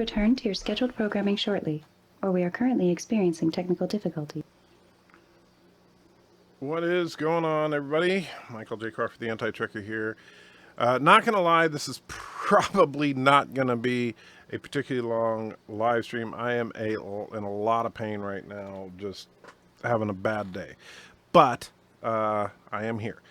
return to your scheduled programming shortly, or we are currently experiencing technical difficulty. What is going on, everybody? Michael J. Crawford, the Anti-Trekker here. Not going to lie, this is probably not going to be a particularly long live stream. I am in a lot of pain right now, just having a bad day. But I am here.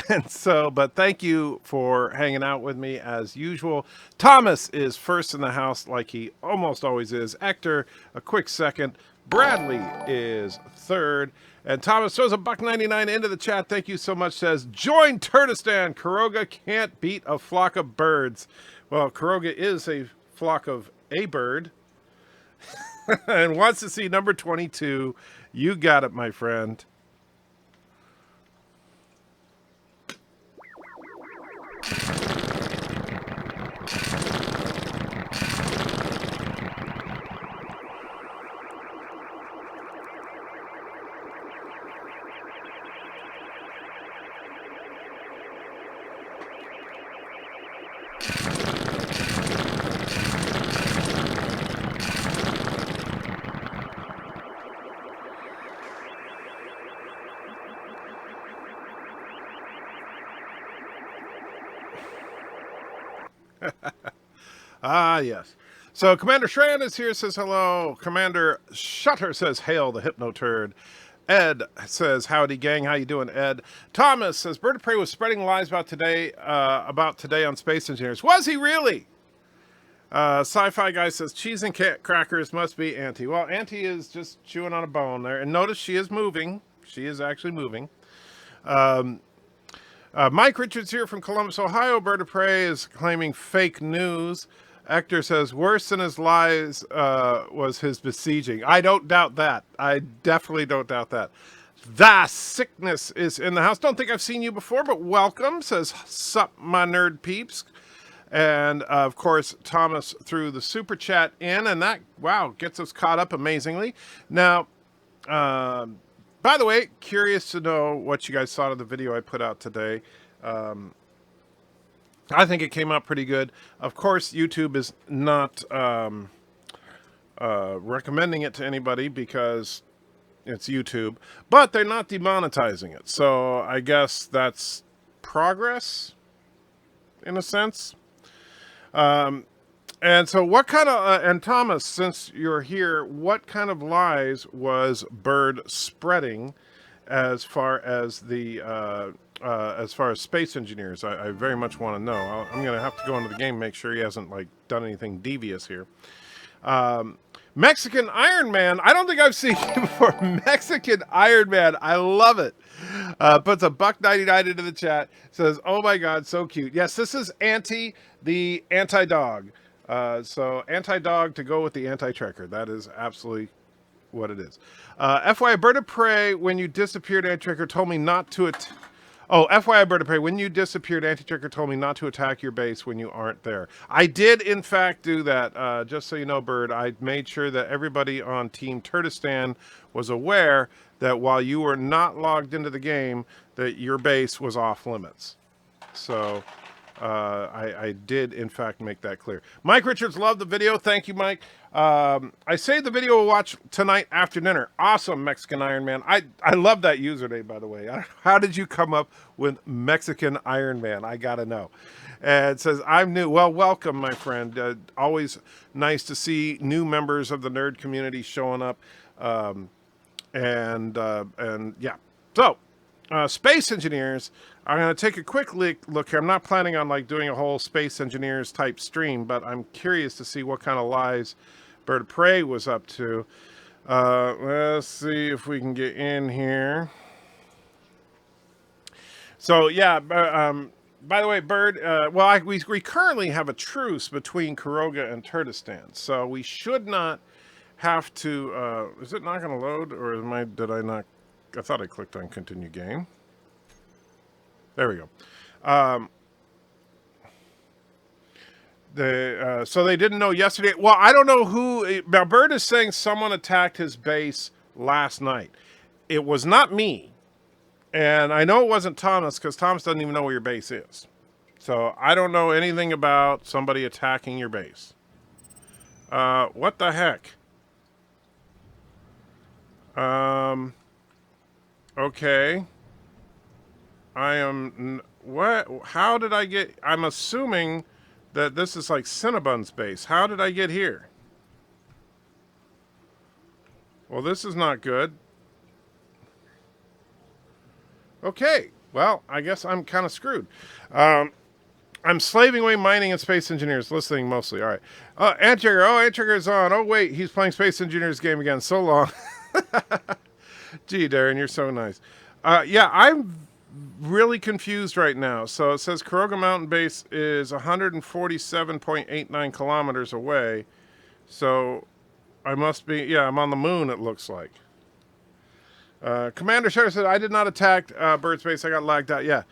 And so, but thank you for hanging out with me as usual. Thomas is first in the house like he almost always is. Hector, a quick second. Bradley is third. And Thomas throws a $1.99 into the chat. Thank you so much. Says, join Turtistan. Kuroga can't beat a flock of birds. Well, Kuroga is a flock of a bird. And wants to see number 22. You got it, my friend. Ah, yes. So Commander Shran is here, says hello. Commander Shutter says, hail the Hypno Turd. Ed says, howdy gang, how you doing, Ed? Thomas says, Bird of Prey was spreading lies about today on Space Engineers. Was he really? Sci-Fi Guy says, cheese and crackers must be Auntie. Well, Auntie is just chewing on a bone there. And notice she is moving. She is actually moving. Mike Richards here from Columbus, Ohio. Bird of Prey is claiming fake news. Hector says, worse than his lies was his besieging. I don't doubt that. I definitely don't doubt that. The sickness is in the house. Don't think I've seen you before, but welcome, says, sup, my nerd peeps. And, of course, Thomas threw the super chat in, and that, wow, gets us caught up amazingly. Now, by the way, curious to know what you guys thought of the video I put out today. I think it came out pretty good. Of course, YouTube is not recommending it to anybody because it's YouTube, but they're not demonetizing it. So I guess that's progress in a sense. And so what kind of, and Thomas, since you're here, what kind of lies was Bird spreading as far as the, as far as Space Engineers? I very much want to know. I'm going to have to go into the game, make sure he hasn't like done anything devious here. Mexican Iron Man. I don't think I've seen you before. Mexican Iron Man. I love it. Puts a $1.99 into the chat. Says, oh my God, so cute. Yes, this is Auntie, the anti-dog. So anti-dog to go with the anti-trekker. That is absolutely what it is. FYI, Bird of Prey, when you disappeared, anti-trekker told me not to FYI, Bird of Prey, when you disappeared, anti-trekker told me not to attack your base when you aren't there. I did, in fact, do that. Just so you know, Bird, I made sure that everybody on Team Turtistan was aware that while you were not logged into the game, that your base was off limits. So I did, in fact, make that clear. Mike Richards loved the video. Thank you, Mike. I saved the video we'll watch tonight after dinner. Awesome, Mexican Iron Man. I love that username, by the way. How did you come up with Mexican Iron Man? I got to know. And it says, I'm new. Well, welcome, my friend. Always nice to see new members of the nerd community showing up. And yeah. So, Space Engineers, I'm going to take a quick look here. I'm not planning on like doing a whole Space Engineers type stream, but I'm curious to see what kind of lies Bird of Prey was up to. Let's see if we can get in here. So yeah, by the way, Bird, well, we currently have a truce between Kuroga and Turtistan, so we should not have to, is it not going to load, or did I not? I thought I clicked on continue game. There we go. So they didn't know yesterday. Well, I don't know who. Now, Bird is saying someone attacked his base last night. It was not me. And I know it wasn't Thomas because Thomas doesn't even know where your base is. So I don't know anything about somebody attacking your base. What the heck? Okay. What? How did I get? I'm assuming that this is like Cinnabon's base. How did I get here? Well, this is not good. Okay. Well, I guess I'm kind of screwed. I'm slaving away mining and space engineers, listening mostly. All right. Anttrigger. Oh, Anttrigger's on. Oh, wait. He's playing Space Engineers game again. So long. Gee, Darren, you're so nice. Yeah, I'm really confused right now. So it says Kuroga Mountain Base is 147.89 kilometers away. So I must be, yeah, I'm on the moon, it looks like. Commander Sheriff said, I did not attack Bird Space. I got lagged out. Yeah.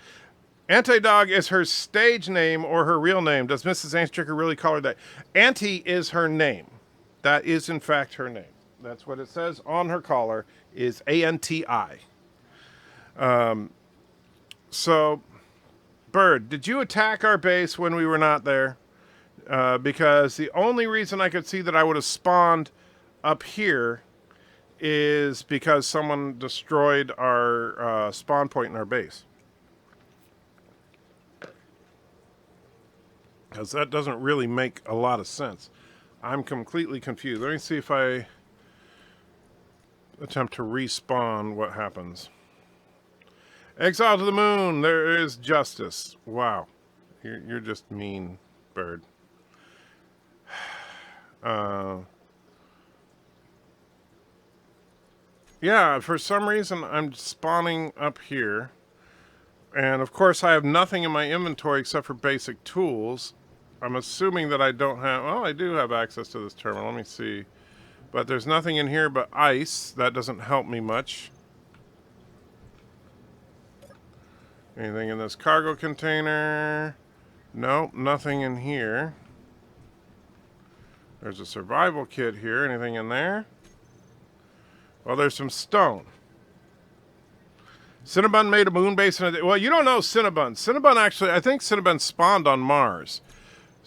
Anti-Dog is her stage name or her real name. Does Mrs. Antstricker really call her that? Anti is her name. That is, in fact, her name. That's what it says on her collar, is A-N-T-I. So, Bird, did you attack our base when we were not there? Because the only reason I could see that I would have spawned up here is because someone destroyed our spawn point in our base. Because that doesn't really make a lot of sense. I'm completely confused. Let me see if I attempt to respawn what happens. Exile to the moon. There is justice. Wow. You're just mean, Bird. Yeah, for some reason I'm spawning up here. And of course I have nothing in my inventory except for basic tools. I'm assuming that I don't have... Well, I do have access to this terminal. Let me see. But there's nothing in here but ice. That doesn't help me much. Anything in this cargo container? Nope, nothing in here. There's a survival kit here. Anything in there? Well, there's some stone. Cinnabon made a moon base in a day. Well, you don't know Cinnabon. Cinnabon actually, I think Cinnabon spawned on Mars.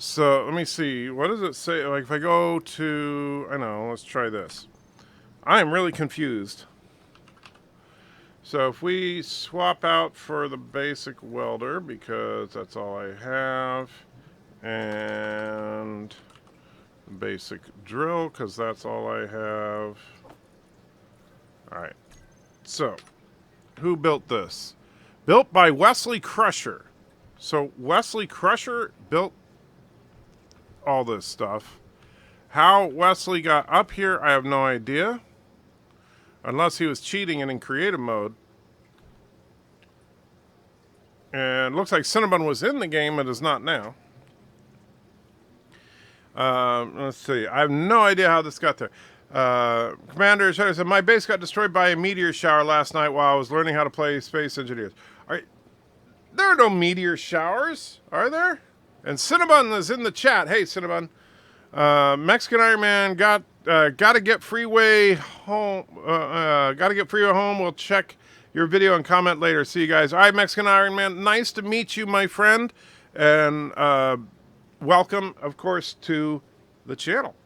So, let me see. What does it say? Like, if I go to... I know, let's try this. I am really confused. So, if we swap out for the basic welder, because that's all I have, and basic drill, because that's all I have. Alright. So, who built this? Built by Wesley Crusher. So, Wesley Crusher built all this stuff. How Wesley got up here, I have no idea. Unless he was cheating and in creative mode. And looks like Cinnabon was in the game, but is not now. Let's see. I have no idea how this got there. Commander said, my base got destroyed by a meteor shower last night while I was learning how to play Space Engineers. There are no meteor showers, are there? And Cinnabon is in the chat. Hey, Cinnabon. Mexican Iron Man gotta get freeway home. Gotta get freeway home. We'll check your video and comment later. See you guys. All right, Mexican Iron Man. Nice to meet you, my friend. And welcome, of course, to the channel.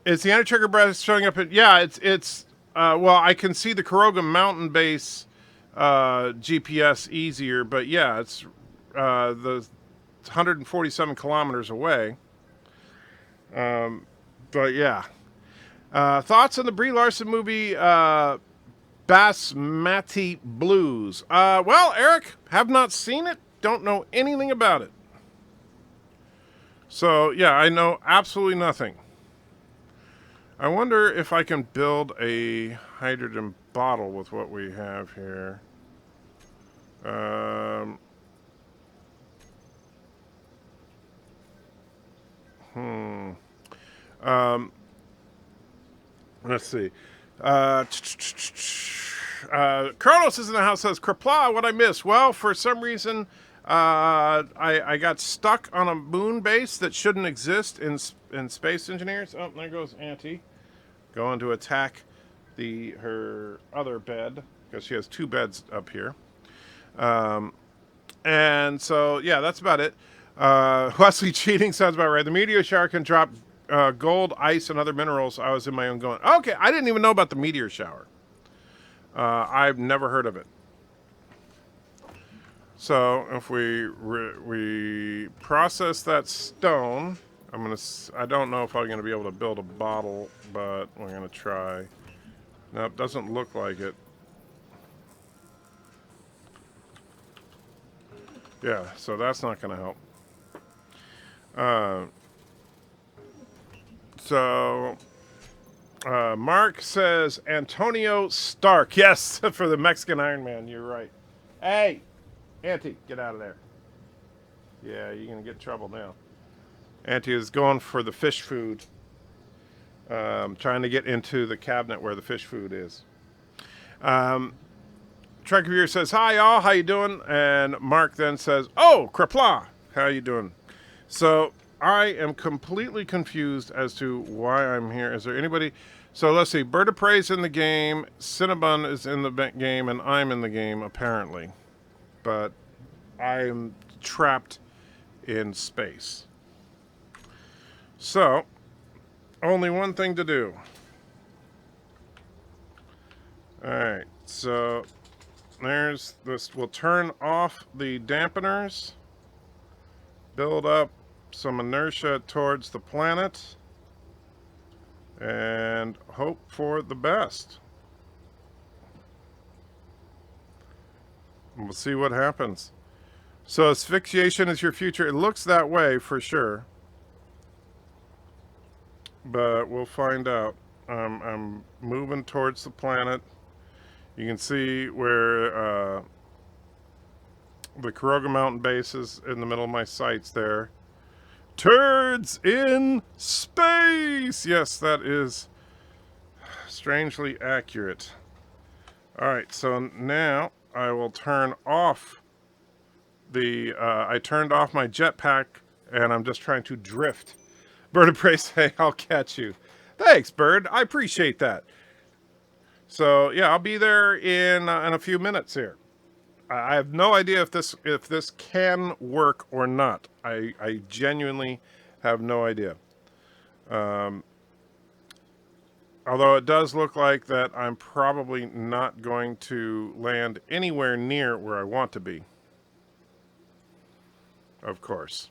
Is the anti-trigger breath showing up? Yeah, it's well, I can see the Kuroga Mountain Base GPS easier, but yeah, it's the 147 kilometers away. But yeah. Thoughts on the Brie Larson movie Basmati Blues? Well, Eric, have not seen it. Don't know anything about it. So, yeah, I know absolutely nothing. I wonder if I can build a hydrogen bottle with what we have here. Let's see. Carlos is in the house, says, Krapla, what I missed? Well, for some reason, I got stuck on a moon base that shouldn't exist in Space Engineers. Oh, there goes Auntie. Going to attack her other bed, because she has two beds up here. And so, yeah, that's about it. Wesley cheating sounds about right. The meteor shower can drop gold, ice, and other minerals. I was in my own going. Okay, I didn't even know about the meteor shower. I've never heard of it. So if we process that stone, I don't know if I'm gonna be able to build a bottle, but we're gonna try. Nope, doesn't look like it. Yeah, so that's not gonna help. So Mark says Antonio Stark. Yes, for the Mexican Iron Man. You're right. Hey, Auntie, get out of there. Yeah, you're gonna get in trouble now. Auntie is going for the fish food. Trying to get into the cabinet where the fish food is. Trek Reviewer says, "Hi, y'all. How you doing?" And Mark then says, "Oh, Krapla, how you doing?" So I am completely confused as to why I'm here. Is there anybody? So let's see. BIRDOPREY's in the game. Cinnabon is in the game, and I'm in the game apparently, but I'm trapped in space. So only one thing to do. All right. So there's this. We'll turn off the dampeners. Build up some inertia towards the planet and hope for the best. We'll see what happens. So asphyxiation is your future. It looks that way for sure, but we'll find out. I'm moving towards the planet. You can see where the Kuroga Mountain base is in the middle of my sights there. Turds in space! Yes, that is strangely accurate. Alright, so now I will turn off the... I turned off my jetpack, and I'm just trying to drift. Bird of Prey say, "I'll catch you." Thanks, Bird. I appreciate that. So, yeah, I'll be there in a few minutes here. I have no idea if this can work or not. I genuinely have no idea. Although it does look like that I'm probably not going to land anywhere near where I want to be. Of course.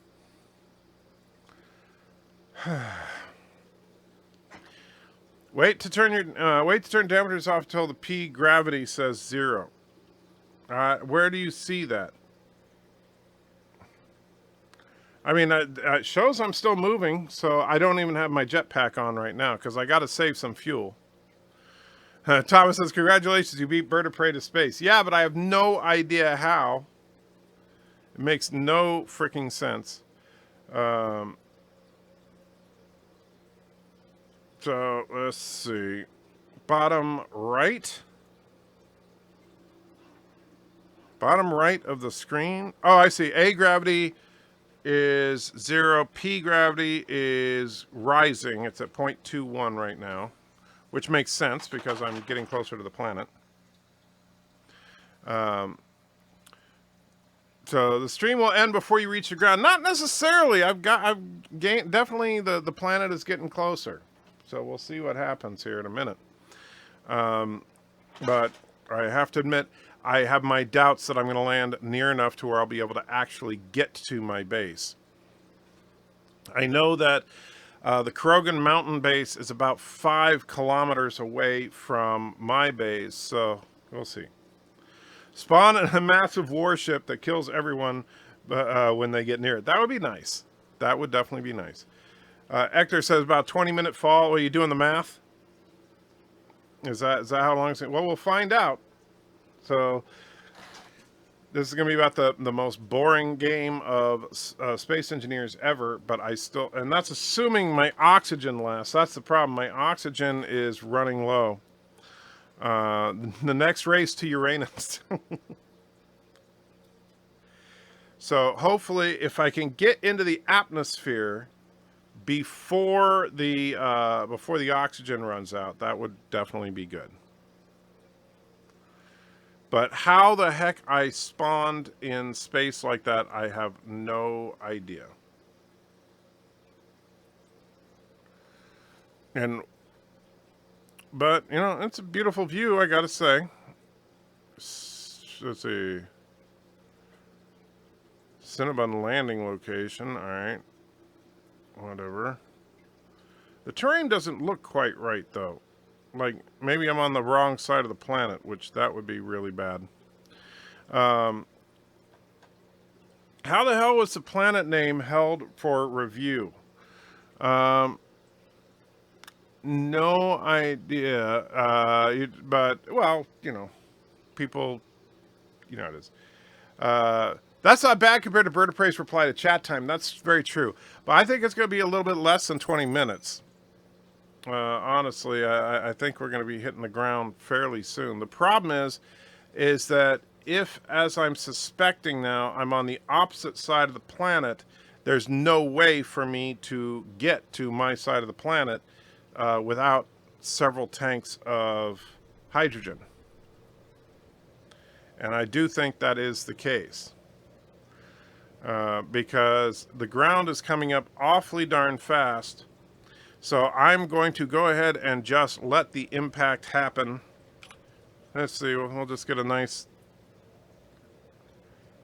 Wait to turn dampers off until the P gravity says 0. Where do you see that? I mean, it shows I'm still moving, so I don't even have my jetpack on right now because I got to save some fuel. Thomas says, "Congratulations, you beat Bird of Prey to space." Yeah, but I have no idea how. It makes no freaking sense. So let's see. Bottom right. Bottom right of the screen. Oh, I see. A gravity is 0. P gravity is rising. It's at 0.21 right now, which makes sense because I'm getting closer to the planet. So the stream will end before you reach the ground. Not necessarily. I've gained, definitely the planet is getting closer. So we'll see what happens here in a minute. But I have to admit, I have my doubts that I'm going to land near enough to where I'll be able to actually get to my base. I know that the Kuroga Mountain base is about 5 kilometers away from my base, so we'll see. Spawn a massive warship that kills everyone when they get near it. That would be nice. That would definitely be nice. Hector says about 20-minute fall. Are you doing the math? Is that how long it's going to... Well, we'll find out. So this is going to be about the most boring game of Space Engineers ever, but I still... And that's assuming my oxygen lasts. That's the problem. My oxygen is running low. The next race to Uranus. So hopefully if I can get into the atmosphere before the oxygen runs out, that would definitely be good. But how the heck I spawned in space like that, I have no idea. But, you know, it's a beautiful view, I gotta say. Let's see. Cinnabon landing location, alright. Whatever. The terrain doesn't look quite right, though. Like, maybe I'm on the wrong side of the planet, which that would be really bad. How the hell was the planet name held for review? No idea. But, well, you know, people, you know how it is. That's not bad compared to BIRDOPREY's reply to chat time. That's very true. But I think it's going to be a little bit less than 20 minutes. Honestly, I think we're going to be hitting the ground fairly soon. The problem is that if, as I'm suspecting now, I'm on the opposite side of the planet, there's no way for me to get to my side of the planet without several tanks of hydrogen. And I do think that is the case. Because the ground is coming up awfully darn fast. So I'm going to go ahead and just let the impact happen. Let's see, we'll just get a nice,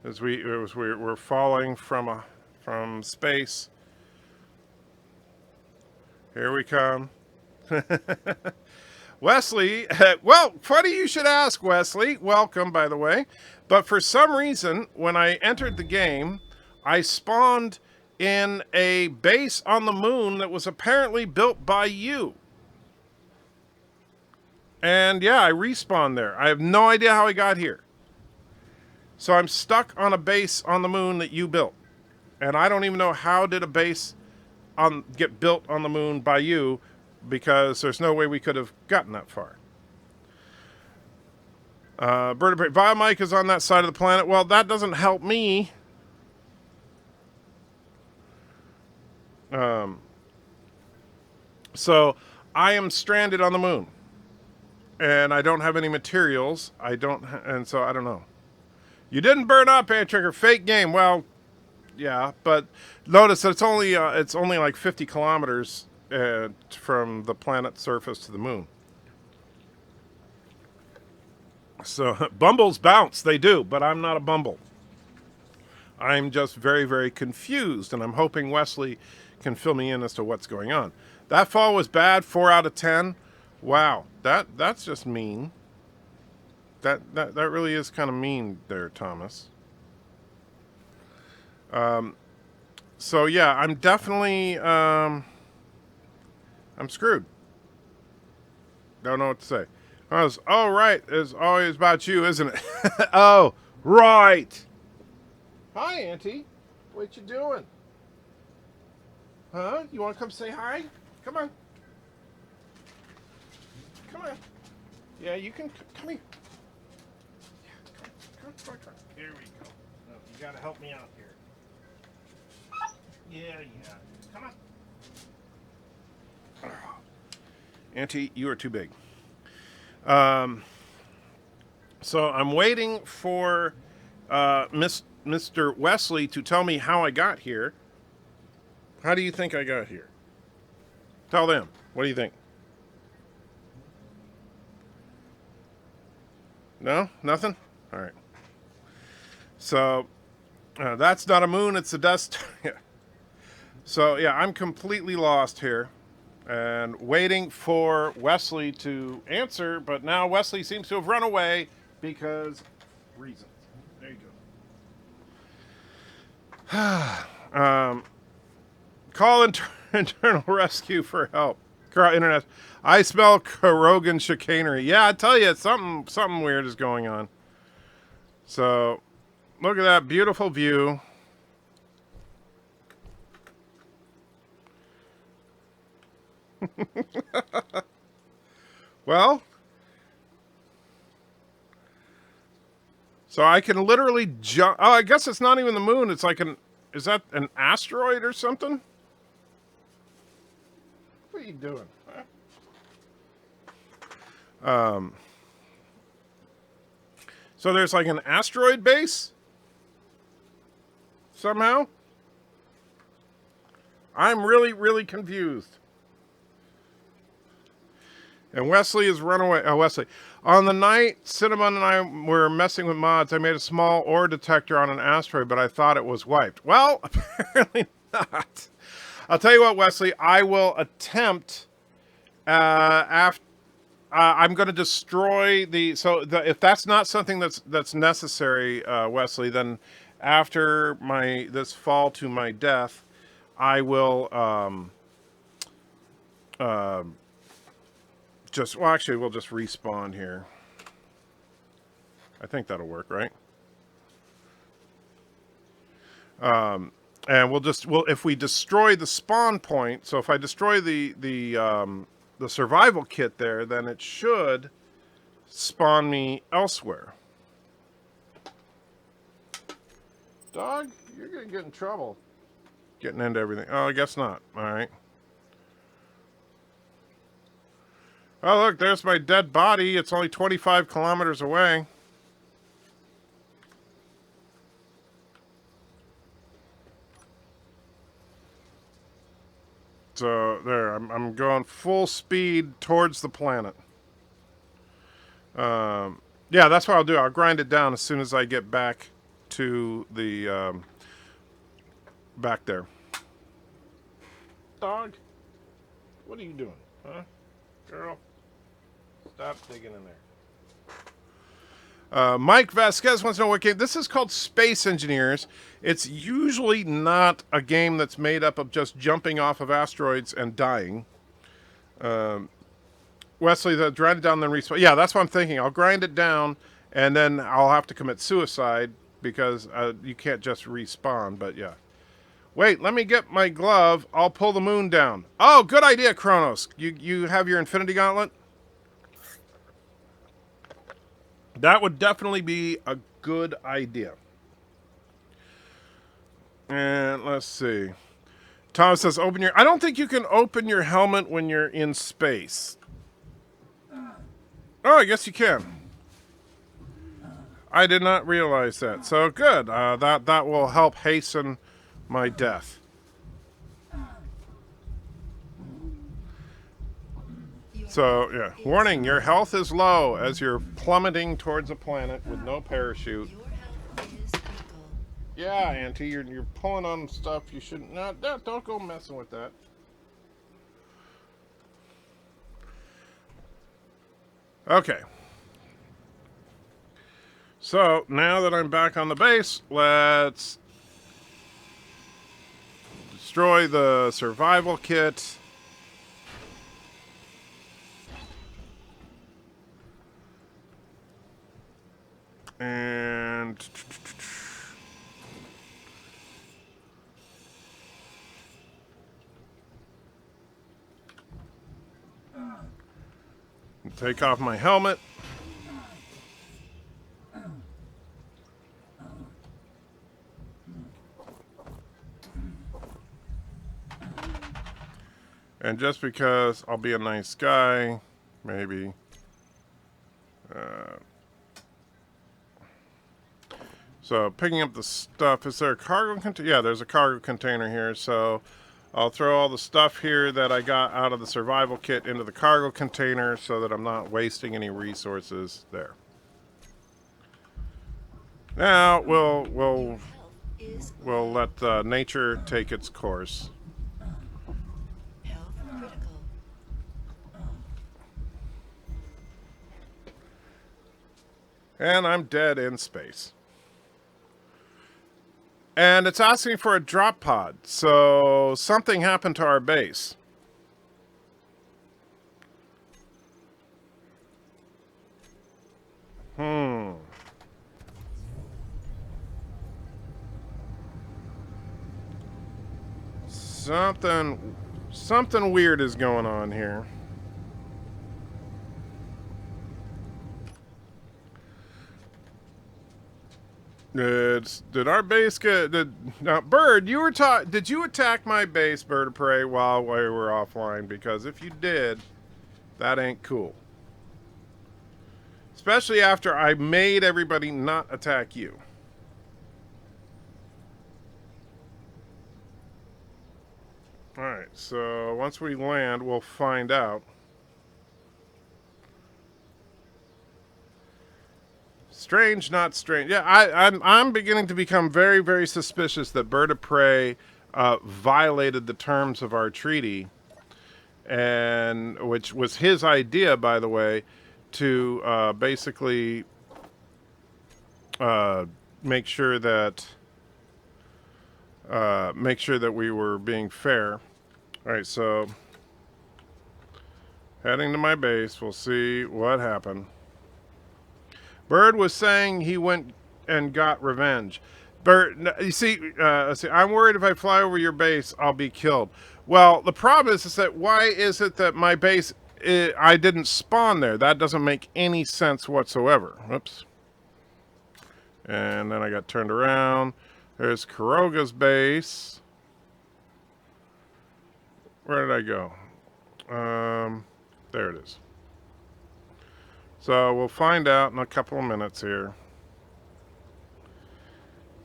as we're falling from space. Here we come. Wesley, well, funny you should ask, Wesley. Welcome, by the way. But for some reason, when I entered the game, I spawned in a base on the moon that was apparently built by you. And yeah, I respawned there. I have no idea how I got here. So I'm stuck on a base on the moon that you built. And I don't even know how did a base get built on the moon by you, because there's no way we could have gotten that far. BIRDOPREY, Biomike is on that side of the planet. Well, that doesn't help me. So I am stranded on the moon, and I don't have any materials. And so I don't know. You didn't burn up, Trigger. Fake game. Well, yeah, but notice that it's only like 50 kilometers from the planet's surface to the moon. So bumbles bounce, they do, but I'm not a bumble. I'm just very, very confused, and I'm hoping Wesley can fill me in as to what's going on. That fall was bad, 4 out of 10. Wow, that's just mean. That really is kind of mean there, Thomas. So yeah, I'm definitely I'm screwed. Don't know what to say. Oh right, it's always about you, isn't it? Oh right. Hi, Auntie. What you doing? Huh? You want to come say hi? Come on. Come on. Yeah, you can come here. Yeah, come on. Here we go. No, you got to help me out here. Yeah. Come on. Auntie, you are too big. So I'm waiting for Mr. Wesley to tell me how I got here. How do you think I got here? Tell them. What do you think? No? Nothing? All right. So that's not a moon, it's a dust. So yeah, I'm completely lost here and waiting for Wesley to answer, but now Wesley seems to have run away because reasons. There you go. Call internal rescue for help. Internet. I smell Krogan chicanery. Yeah, I tell you, something weird is going on. So, look at that beautiful view. Well, so I can literally jump. Oh, I guess it's not even the moon. It's like is that an asteroid or something? What are you doing? Huh? So there's like an asteroid base? Somehow? I'm really, really confused. And Wesley has run away. Oh, Wesley. On the night Cinnamon and I were messing with mods, I made a small ore detector on an asteroid, but I thought it was wiped. Well, apparently not. I'll tell you what, Wesley. I will attempt after. I'm going to destroy the. So if that's not something that's necessary, Wesley, then after this fall to my death, I will well, actually, we'll just respawn here. I think that'll work, right? And if we destroy the spawn point, so if I destroy the survival kit there, then it should spawn me elsewhere. Dog, you're gonna get in trouble. Getting into everything. Oh, I guess not. All right. Oh, look, there's my dead body. It's only 25 kilometers away. So, there. I'm going full speed towards the planet. Yeah, that's what I'll do. I'll grind it down as soon as I get back to the... back there. Dog? What are you doing? Huh? Girl? Stop digging in there. Mike Vasquez wants to know what game. This is called Space Engineers. It's usually not a game that's made up of just jumping off of asteroids and dying. Wesley, grind it down, then respawn. Yeah, that's what I'm thinking. I'll grind it down, and then I'll have to commit suicide because you can't just respawn. But yeah. Wait, let me get my glove. I'll pull the moon down. Oh, good idea, Kronos. You have your Infinity Gauntlet? That would definitely be a good idea. And let's see. Thomas says, open your... I don't think you can open your helmet when you're in space. Oh, I guess you can. I did not realize that. So good. That will help hasten my death. So, yeah. Warning, your health is low as you're plummeting towards a planet with no parachute. Your health is critical. Yeah, Auntie, you're pulling on stuff you shouldn't... No, don't go messing with that. Okay. So, now that I'm back on the base, let's destroy the survival kit. And take off my helmet. And just because I'll be a nice guy, maybe. So picking up the stuff, is there a cargo container? Yeah, there's a cargo container here. So I'll throw all the stuff here that I got out of the survival kit into the cargo container so that I'm not wasting any resources there. Now we'll let nature take its course. Health critical. And I'm dead in space. And it's asking for a drop pod. So something happened to our base. Something weird is going on here. Did our base get... Now, Bird, did you attack my base, BIRDOPREY, while we were offline? Because if you did, that ain't cool. Especially after I made everybody not attack you. Alright, so once we land, we'll find out. Strange, not strange. Yeah, I'm beginning to become very, very suspicious that Bird of Prey violated the terms of our treaty, and which was his idea, by the way, to basically make sure that we were being fair. All right, so heading to my base, we'll see what happened. Bird was saying he went and got revenge. Bird, you see, I'm worried if I fly over your base, I'll be killed. Well, the problem is that why is it that my base, I didn't spawn there? That doesn't make any sense whatsoever. Whoops. And then I got turned around. There's Kuroga's base. Where did I go? There it is. So we'll find out in a couple of minutes here.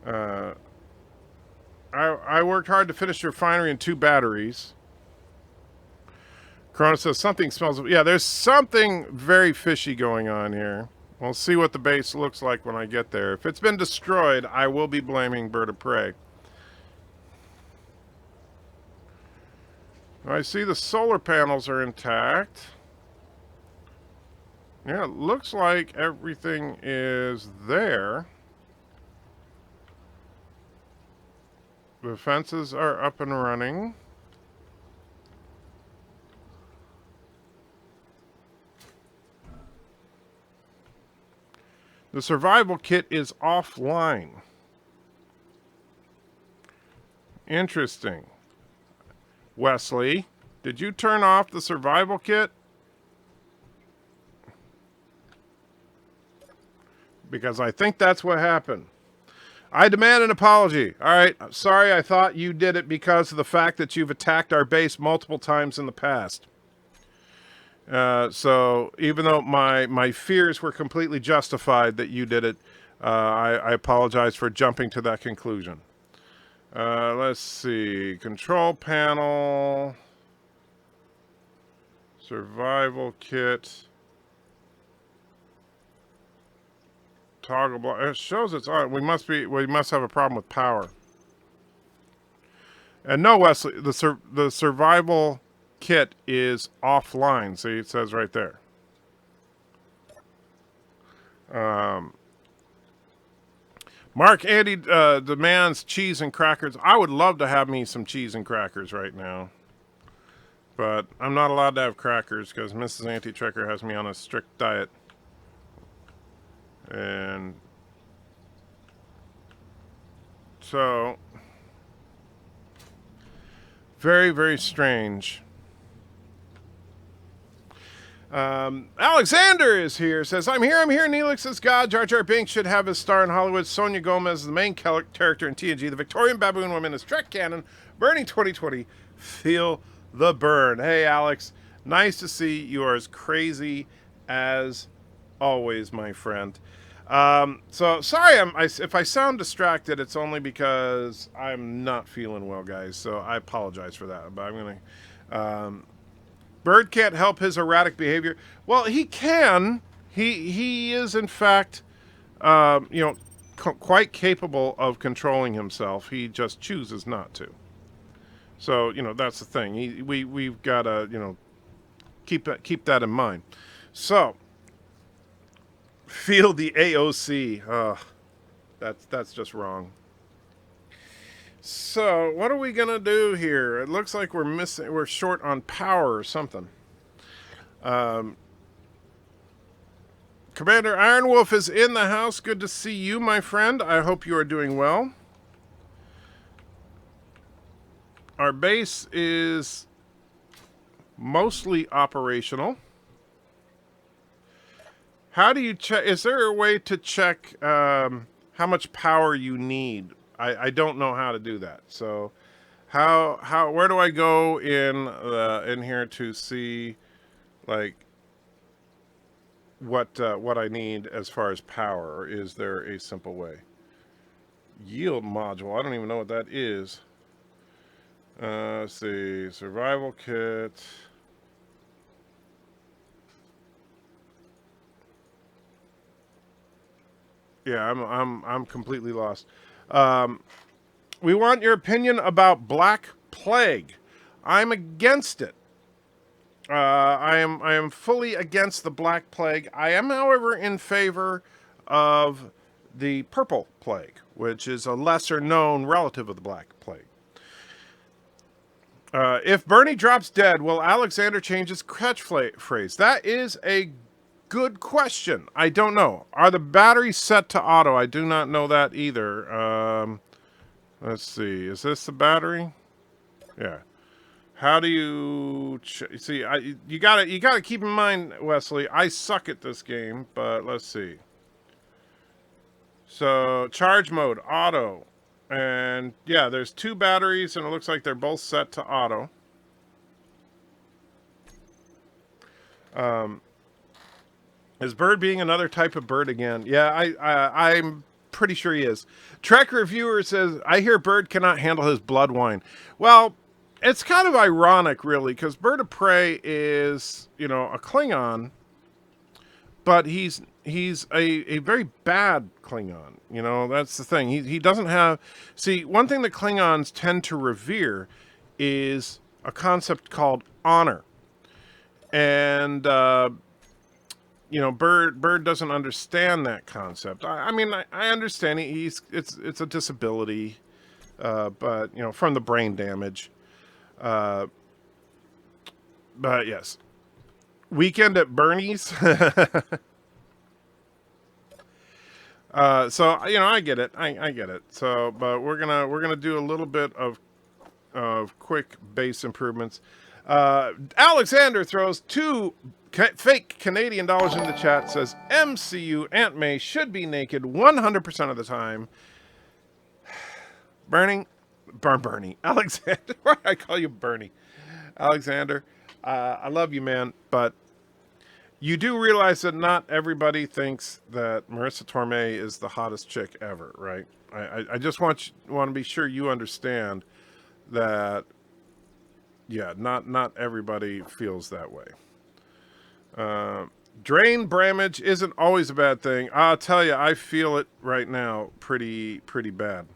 I worked hard to finish your refinery in 2 batteries. Corona says something smells. Yeah, there's something very fishy going on here. We'll see what the base looks like when I get there. If it's been destroyed, I will be blaming Bird of Prey. I see the solar panels are intact. Yeah, it looks like everything is there. The fences are up and running. The survival kit is offline. Interesting. Wesley, did you turn off the survival kit? Because I think that's what happened. I demand an apology. All right, sorry, I thought you did it because of the fact that you've attacked our base multiple times in the past. So even though my fears were completely justified that you did it, I apologize for jumping to that conclusion. Let's see. Control panel. Survival kit. Toggle block. It shows it's on. We must have a problem with power. And no, Wesley, the survival kit is offline. See, it says right there. Mark Andy demands cheese and crackers. I would love to have me some cheese and crackers right now, but I'm not allowed to have crackers because Mrs. Anti-Trekker has me on a strict diet. And so, very, very strange. Alexander is here. Says, I'm here. Neelix says, God, Jar Jar Binks should have his star in Hollywood. Sonia Gomez is the main character in TNG. The Victorian Baboon Woman is Trek canon. Burning 2020. Feel the burn. Hey, Alex. Nice to see you are as crazy as always, my friend. So sorry if I sound distracted, it's only because I'm not feeling well, guys. So I apologize for that. But I'm gonna. Bird can't help his erratic behavior. Well, he can. He is in fact, quite capable of controlling himself. He just chooses not to. So that's the thing. We've got to keep that in mind. So. Feel the AOC. That's just wrong. So, what are we gonna do here? It looks like we're short on power or something. Commander Ironwolf is in the house. Good to see you, my friend. I hope you are doing well. Our base is mostly operational. How do you check? Is there a way to check how much power you need? I don't know how to do that. So, where do I go in here to see, like, what I need as far as power, or is there a simple way? Yield module. I don't even know what that is. Let's see. Survival kit. Yeah, I'm completely lost. We want your opinion about Black Plague. I'm against it. I am fully against the Black Plague. I am, however, in favor of the Purple Plague, which is a lesser known relative of the Black Plague. If Bernie drops dead, will Alexander change his catchphrase? That is a good question. I don't know. Are the batteries set to auto? I do not know that either. Let's see. Is this the battery? Yeah. How do you see? You gotta keep in mind, Wesley. I suck at this game, but let's see. So charge mode, auto, and yeah, there's 2 batteries, and it looks like they're both set to auto. Is Bird being another type of bird again? Yeah, I'm pretty sure he is. Trek Reviewer says, I hear Bird cannot handle his blood wine. Well, it's kind of ironic, really, because BIRDOPREY is, a Klingon, but he's a very bad Klingon. That's the thing. He doesn't have... See, one thing that Klingons tend to revere is a concept called honor. And... Bird doesn't understand that concept. I mean, I understand it's a disability, but from the brain damage. But yes, Weekend at Bernie's. So I get it. I get it. So, but we're gonna do a little bit of quick base improvements. Alexander throws 2 fake Canadian dollars in the chat. Says MCU Aunt May should be naked 100% of the time. Bernie, Alexander. Why I call you Bernie? Alexander, I love you, man, but you do realize that not everybody thinks that Marissa Tomei is the hottest chick ever, right? I just want to be sure you understand that. Yeah, not everybody feels that way. Drain bramage isn't always a bad thing. I'll tell you, I feel it right now pretty bad.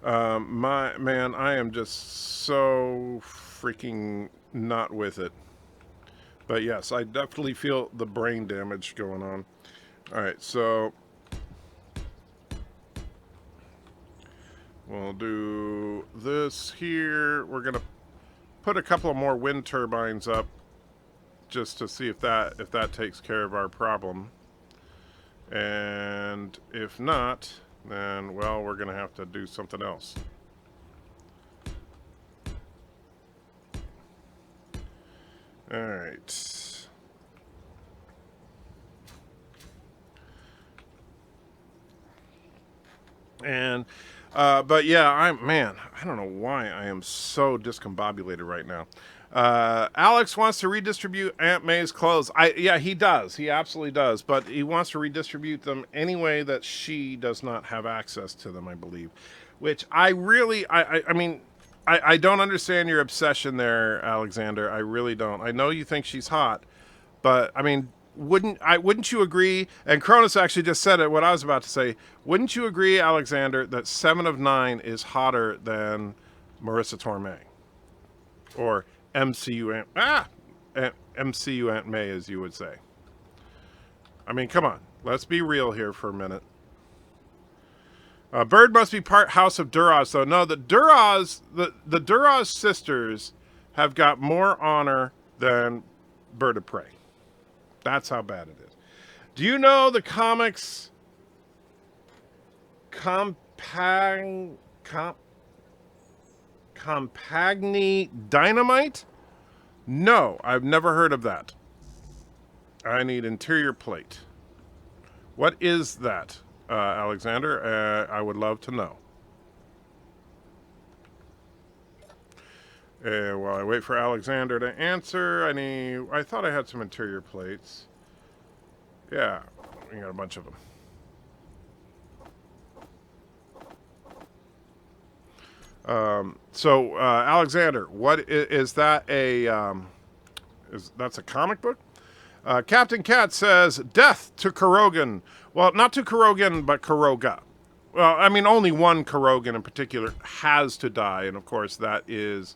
I am just so freaking not with it. But yes, I definitely feel the brain damage going on. All right, so we'll do this here. We're gonna put a couple of more wind turbines up just to see if that takes care of our problem. And if not, then well, we're gonna have to do something else. All right. And but yeah, I don't know why I am so discombobulated right now. Alex wants to redistribute Aunt May's clothes. Yeah, he does. He absolutely does. But he wants to redistribute them any way that she does not have access to them, I believe. Which I really, I don't understand your obsession there, Alexander. I really don't. I know you think she's hot, but I mean, wouldn't you agree? And Cronus actually just said it. What I was about to say. Wouldn't you agree, Alexander, that 7 of 9 is hotter than Marissa Tomei, or MCU Aunt May, as you would say? I mean, come on. Let's be real here for a minute. Bird must be part House of Duras, though. No, the Duras sisters have got more honor than BIRDOPREY. That's how bad it is. Do you know the comics Compagni Dynamite? No, I've never heard of that. I need interior plate. What is that, Alexander? I would love to know. And while I wait for Alexander to answer, I thought I had some interior plates. Yeah, we got a bunch of them. So Alexander, what is that that's a comic book? Captain Cat says, death to Kurogan. Well, not to Kurogan, but Kuroga. Well, I mean, only one Kurogan in particular has to die, and of course that is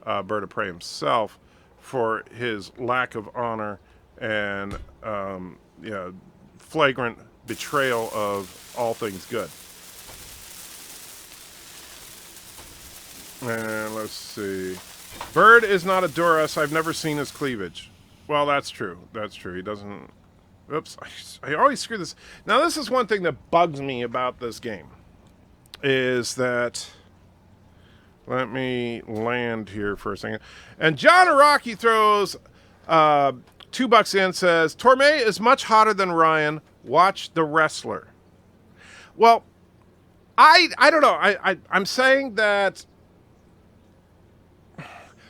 BIRDOPREY himself for his lack of honor and flagrant betrayal of all things good. And let's see. Bird is not a Duras. I've never seen his cleavage. Well, that's true. That's true. He doesn't... Oops. I always screw this. Now, this is one thing that bugs me about this game. Is that... Let me land here for a second. And John Araki throws $2 in, says, Torme is much hotter than Ryan. Watch The Wrestler. Well, I don't know. I'm saying that...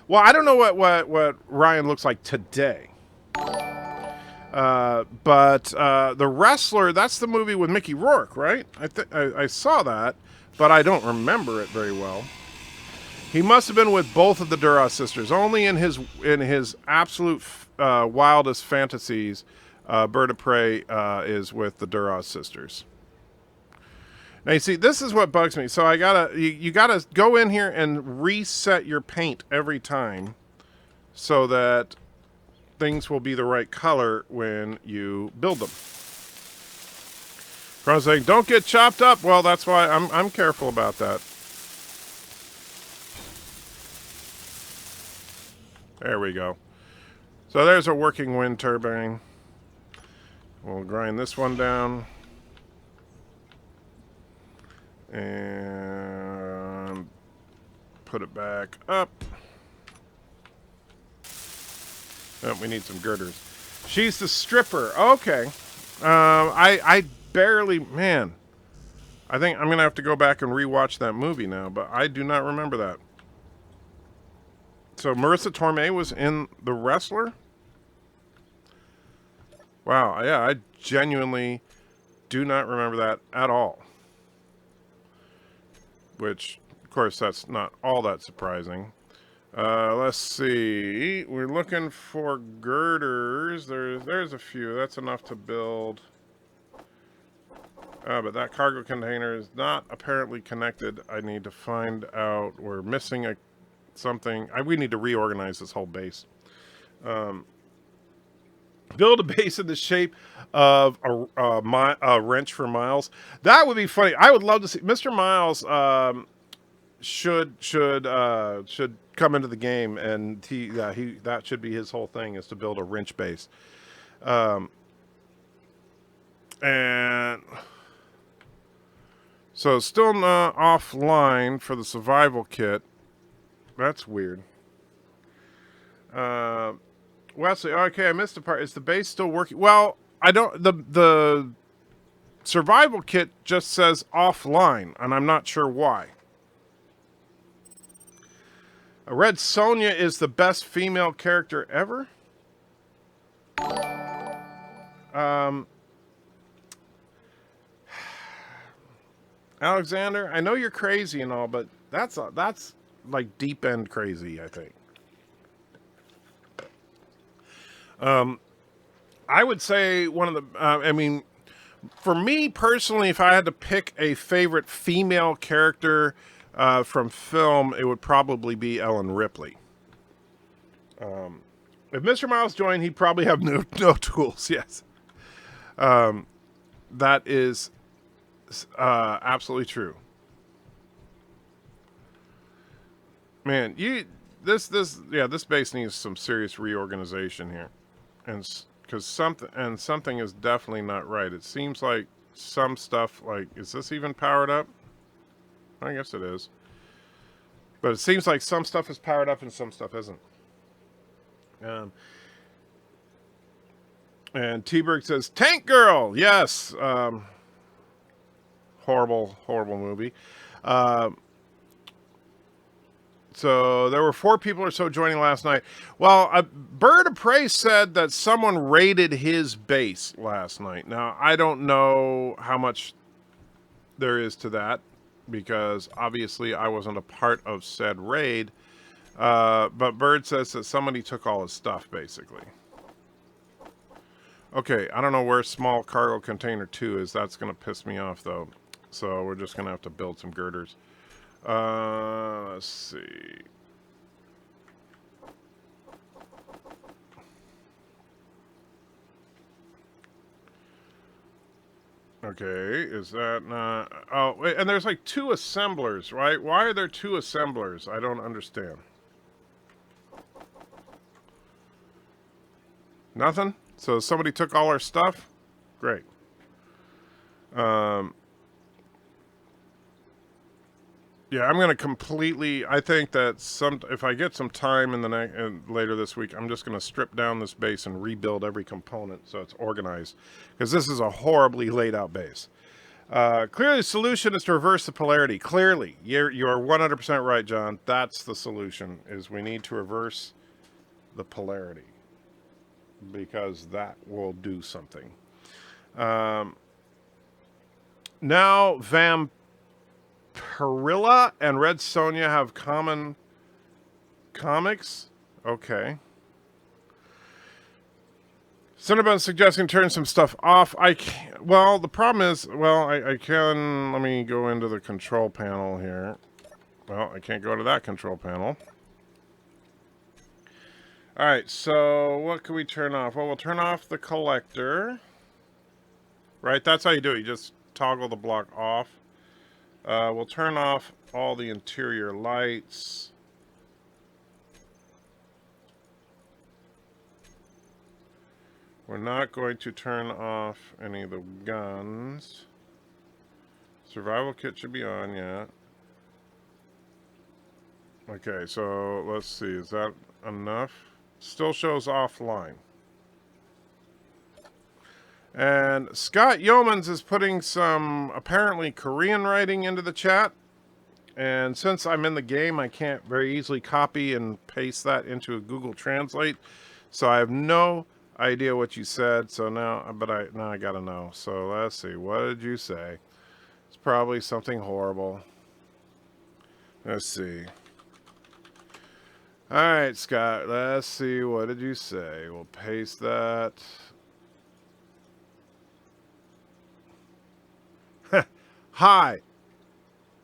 Well, I don't know what Ryan looks like today. But The Wrestler, that's the movie with Mickey Rourke, right? I saw that, but I don't remember it very well. He must have been with both of the Duras sisters. Only in his absolute wildest fantasies, BIRDOPREY is with the Duras sisters. Now you see, this is what bugs me. So you gotta go in here and reset your paint every time, so that things will be the right color when you build them. I was saying, don't get chopped up. Well, that's why I'm careful about that. There we go. So there's a working wind turbine. We'll grind this one down. And put it back up. Oh, we need some girders. She's the stripper. Okay. I barely... Man. I think I'm going to have to go back and rewatch that movie now, but I do not remember that. So Marissa Tomei was in The Wrestler? Wow, yeah, I genuinely do not remember that at all. Which, of course, that's not all that surprising. Let's see. We're looking for girders. There's a few. That's enough to build. But that cargo container is not apparently connected. I need to find out. We're missing something. We need to reorganize this whole base. Build a base in the shape of a wrench for Miles. That would be funny. I would love to see Mr. Miles. Should come into the game, and that should be his whole thing, is to build a wrench base. And so still not offline for the survival kit. That's weird. Wesley, okay, I missed a part. Is the base still working? Well, I don't. The survival kit just says offline, and I'm not sure why. Red Sonja is the best female character ever. Alexander, I know you're crazy and all, but that's like deep end crazy, I think. I would say one of the, I mean, for me personally, if I had to pick a favorite female character from film, it would probably be Ellen Ripley. If Mr. Miles joined, he'd probably have no tools, yes. That is absolutely true. Man, this base needs some serious reorganization here. And because something is definitely not right. It seems like some stuff, like, is this even powered up? I guess it is. But it seems like some stuff is powered up and some stuff isn't. And T-Berg says, Tank Girl! Yes! Horrible movie. So there were 4 people or so joining last night. Well, BIRDOPREY said that someone raided his base last night. Now, I don't know how much there is to that, because obviously I wasn't a part of said raid. But Bird says that somebody took all his stuff, basically. Okay, I don't know where small cargo container 2 is. That's going to piss me off, though. So we're just going to have to build some girders. Let's see. Okay, is that not... Oh, wait, and there's like 2 assemblers, right? Why are there 2 assemblers? I don't understand. Nothing? So somebody took all our stuff? Great. Yeah, I'm going to completely... I think that if I get some time in the later this week, I'm just going to strip down this base and rebuild every component so it's organized. Because this is a horribly laid out base. Clearly, the solution is to reverse the polarity. Clearly, you're 100% right, John. That's the solution, is we need to reverse the polarity. Because that will do something. Now, Vampirilla and Red Sonja have common comics. Okay. Cinnabon suggesting turn some stuff off. I can't. Well, the problem is, I can. Let me go into the control panel here. Well, I can't go to that control panel. All right, so what can we turn off? Well, we'll turn off the collector. Right, that's how you do it. You just toggle the block off. We'll turn off all the interior lights. We're not going to turn off any of the guns. Survival kit should be on yet. Okay, so let's see. Is that enough? Still shows offline. And Scott Yeomans is putting some apparently Korean writing into the chat. And since I'm in the game, I can't very easily copy and paste that into a Google Translate. So I have no idea what you said. So now I gotta know. So let's see. What did you say? It's probably something horrible. Let's see. All right, Scott, let's see. What did you say? We'll paste that. Hi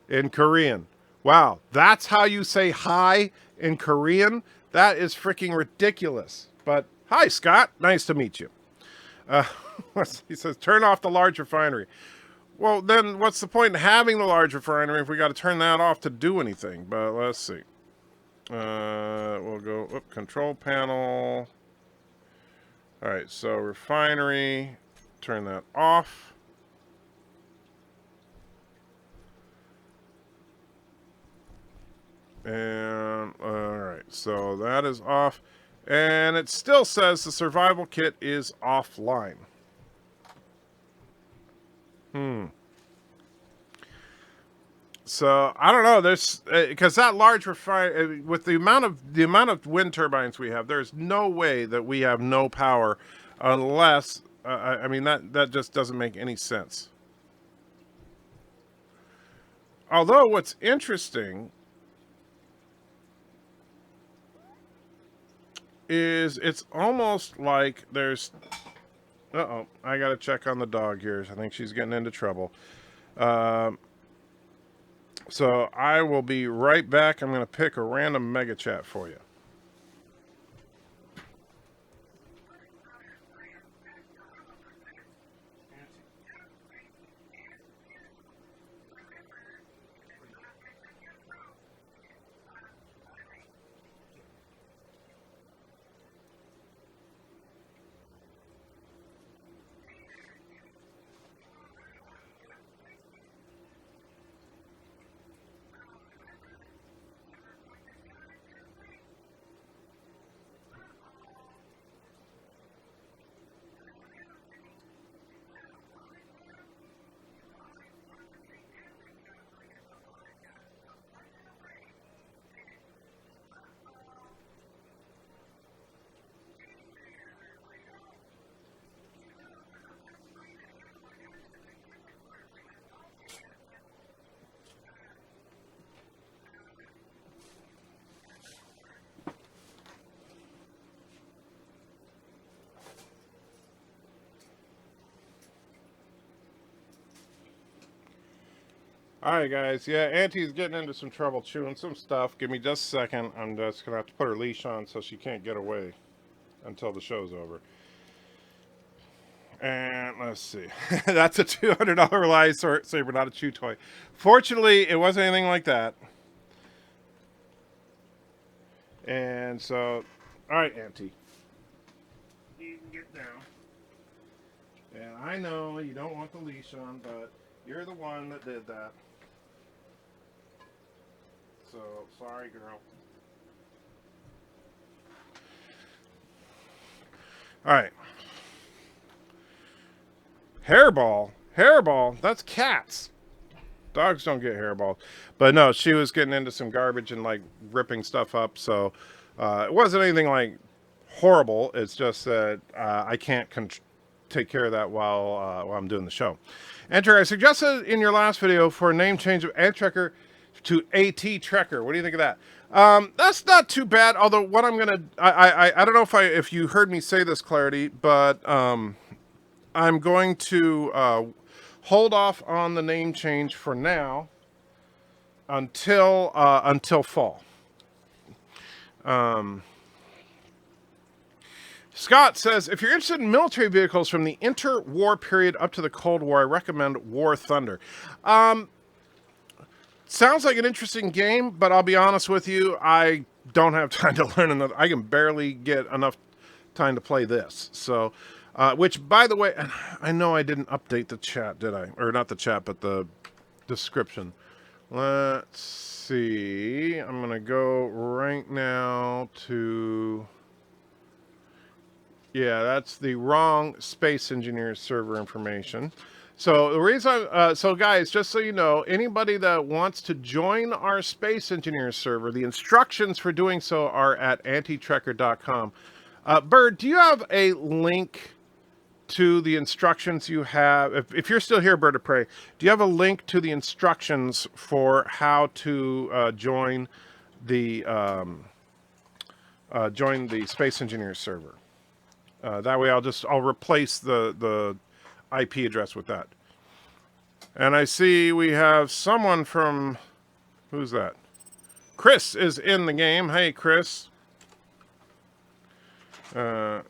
in Korean. Wow, that's how you say hi in Korean? That is freaking ridiculous. But hi, Scott. Nice to meet you. He says, turn off the large refinery. Well, then what's the point in having the large refinery if we got to turn that off to do anything? But let's see. We'll go control panel. All right, so refinery, turn that off. And all right, so that is off, and it still says the survival kit is offline. So I don't know. There's because that large refinery with the amount of wind turbines we have, there's no way that we have no power, unless I mean that just doesn't make any sense. Although what's interesting is it's almost like there's. Uh-oh, I gotta check on the dog here. I think she's getting into trouble. So I will be right back. I'm going to pick a random mega chat for you. All right, guys. Yeah, Auntie's getting into some trouble chewing some stuff. Give me just a second. I'm just going to have to put her leash on so she can't get away until the show's over. And let's see. That's a $200 lightsaber, not a chew toy. Fortunately, it wasn't anything like that. And so, all right, Auntie. You can get down. And I know you don't want the leash on, but you're the one that did that. So, sorry, girl. All right. Hairball, that's cats. Dogs don't get hairballs. But no, she was getting into some garbage and like ripping stuff up. So it wasn't anything like horrible. It's just that I can't take care of that while I'm doing the show. Enter, I suggested in your last video for a name change of Antrekker to AT Trekker. What do you think of that? That's not too bad. Although what I'm gonna, I don't know if you heard me say this, Clarity, but I'm going to hold off on the name change for now until fall. Scott says, if you're interested in military vehicles from the interwar period up to the Cold War, I recommend War Thunder. Sounds like an interesting game, but I'll be honest with you, I don't have time to learn another. I can barely get enough time to play this. So, which, by the way, I know I didn't update the chat, did I? Or not the chat, but the description. Let's see. I'm going to go right now to... Yeah, that's the wrong Space Engineers server information. So the reason, so guys, just so you know, anybody that wants to join our Space Engineers server, the instructions for doing so are at antitrekker.com. Bird, do you have a link to the instructions you have? If you're still here, BIRDOPREY, do you have a link to the instructions for how to join the Space Engineers server? That way I'll replace the IP address with that. And I see we have someone from, who's that? Chris is in the game. Hey, Chris. And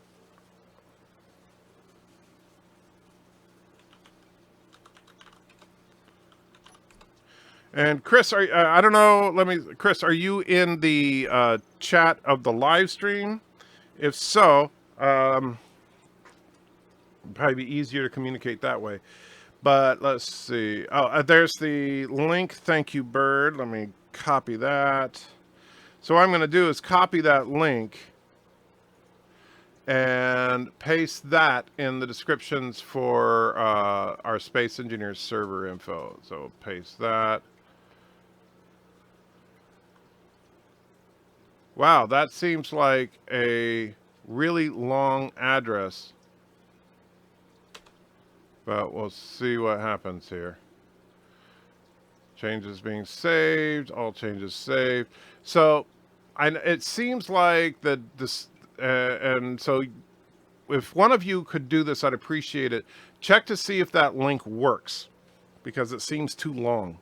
Chris, I don't know, Chris, are you in the chat of the live stream? If so, probably be easier to communicate that way. But let's see. Oh, there's the link. Thank you, Bird. Let me copy that. So what I'm going to do is copy that link and paste that in the descriptions for our Space Engineers server info. So paste that. Wow, that seems like a really long address. But we'll see what happens here. Changes being saved. All changes saved. So, it seems like that this, and so if one of you could do this, I'd appreciate it. Check to see if that link works, because it seems too long.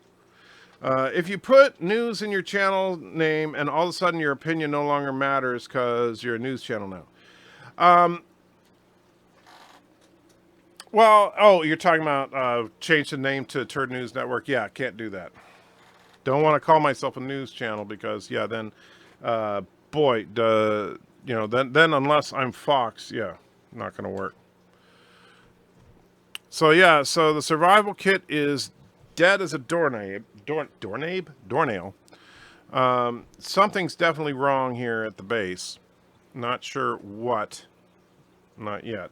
If you put news in your channel name and all of a sudden your opinion no longer matters because you're a news channel now. Well, oh, you're talking about change the name to Turd News Network. Yeah, can't do that. Don't want to call myself a news channel because, yeah, then, boy, you know, then unless I'm Fox, yeah, not going to work. So, yeah, so the survival kit is dead as a doornail. Something's definitely wrong here at the base. Not sure what. Not yet.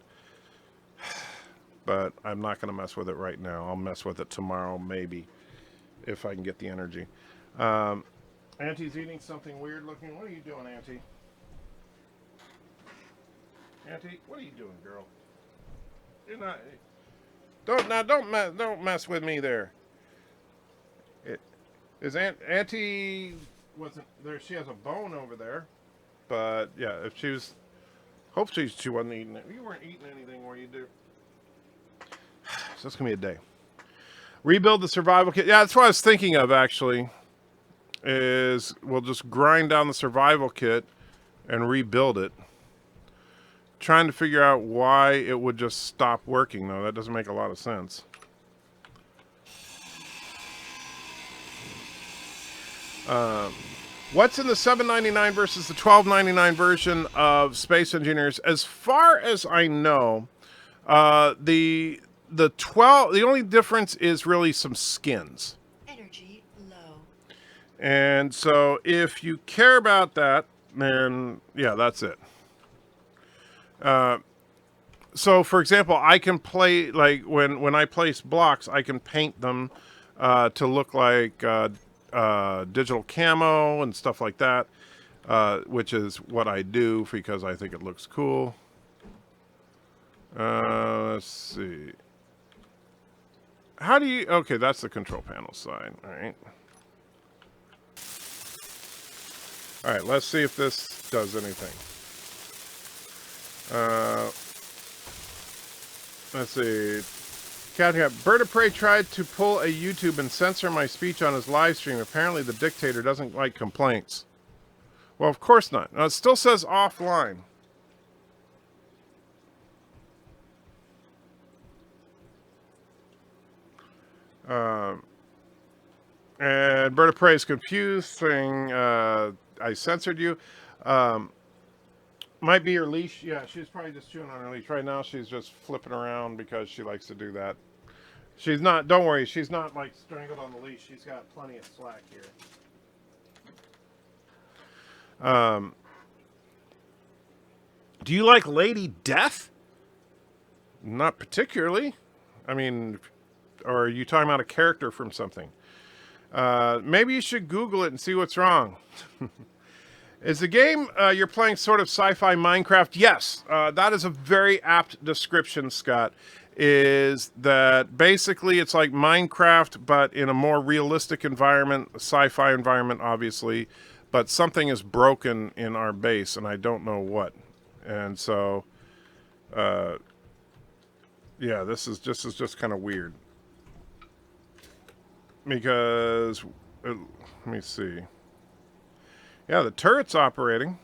But I'm not going to mess with it right now. I'll mess with it tomorrow, maybe, if I can get the energy. Auntie's eating something weird looking. What are you doing, Auntie? Auntie, what are you doing, girl? You're not. Don't mess with me there. Auntie wasn't there. She has a bone over there, but yeah, if she was, hopefully she wasn't eating it. You weren't eating anything, were you, dude? So it's gonna be a day. Rebuild the survival kit. Yeah, that's what I was thinking of, actually. Is we'll just grind down the survival kit and rebuild it. Trying to figure out why it would just stop working, though. That doesn't make a lot of sense. What's in the $7.99 versus the $12.99 version of Space Engineers? As far as I know, the only difference is really some skins. Energy low. And so if you care about that, then yeah, that's it. So for example, I can play, like when I place blocks, I can paint them to look like digital camo and stuff like that, which is what I do because I think it looks cool. Let's see. How do you... Okay, that's the control panel side. All right. All right, let's see if this does anything. Let's see. Captain BIRDOPREY tried to pull a YouTube and censor my speech on his live stream. Apparently the dictator doesn't like complaints. Well, of course not. Now, it still says offline. And BIRDOPREY is confused, saying, I censored you. Might be her leash. Yeah, she's probably just chewing on her leash. Right now, she's just flipping around because she likes to do that. She's not, don't worry, she's not like strangled on the leash. She's got plenty of slack here. Do you like Lady Death? Not particularly. I mean, or are you talking about a character from something? Maybe you should Google it and see what's wrong. Is the game you're playing sort of sci-fi Minecraft? Yes, that is a very apt description, Scott. Is that basically it's like Minecraft, but in a more realistic environment, a sci-fi environment, obviously. But something is broken in our base, and I don't know what. And so, yeah, this is just kind of weird. Because, let me see. Yeah, the turret's operating.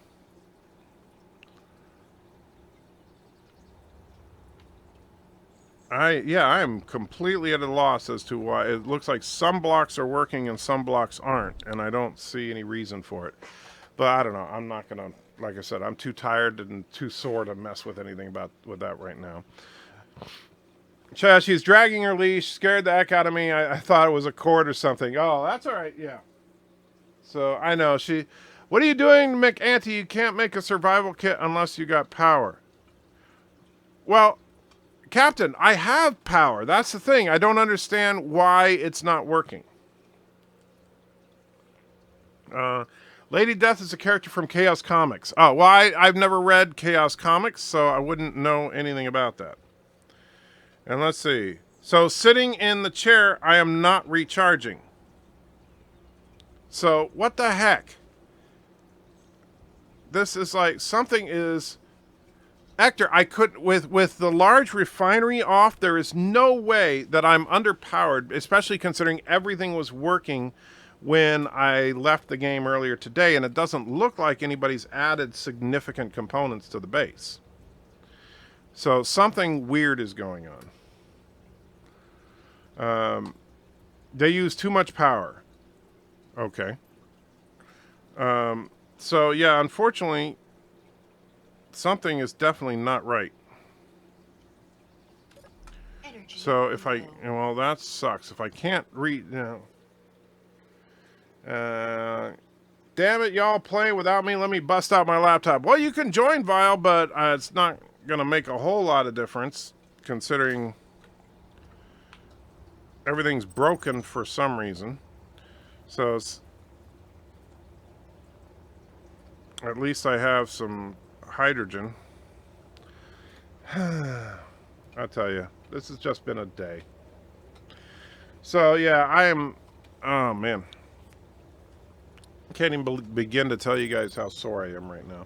I am completely at a loss as to why. It looks like some blocks are working and some blocks aren't, and I don't see any reason for it. But I don't know. I'm not gonna, like I said, I'm too tired and too sore to mess with anything with that right now. She's dragging her leash, scared the heck out of me. I thought it was a cord or something. Oh, that's all right. Yeah. So I know what are you doing, McAuntie? You can't make a survival kit unless you got power. Well, Captain, I have power. That's the thing. I don't understand why it's not working. Lady Death is a character from Chaos Comics. Oh, well, I've never read Chaos Comics, so I wouldn't know anything about that. And let's see. So sitting in the chair, I am not recharging. So what the heck? This is like something is... Hector, I could with the large refinery off, there is no way that I'm underpowered, especially considering everything was working when I left the game earlier today, and it doesn't look like anybody's added significant components to the base. So something weird is going on. They use too much power. Okay. So yeah, unfortunately, something is definitely not right. Energy So if low. well, that sucks. If I can't read, damn it, y'all play without me. Let me bust out my laptop. Well, you can join Vile, but it's not going to make a whole lot of difference considering everything's broken for some reason. So at least I have some hydrogen. I'll tell you, this has just been a day. So yeah, I am, oh man. Can't even begin to tell you guys how sore I am right now.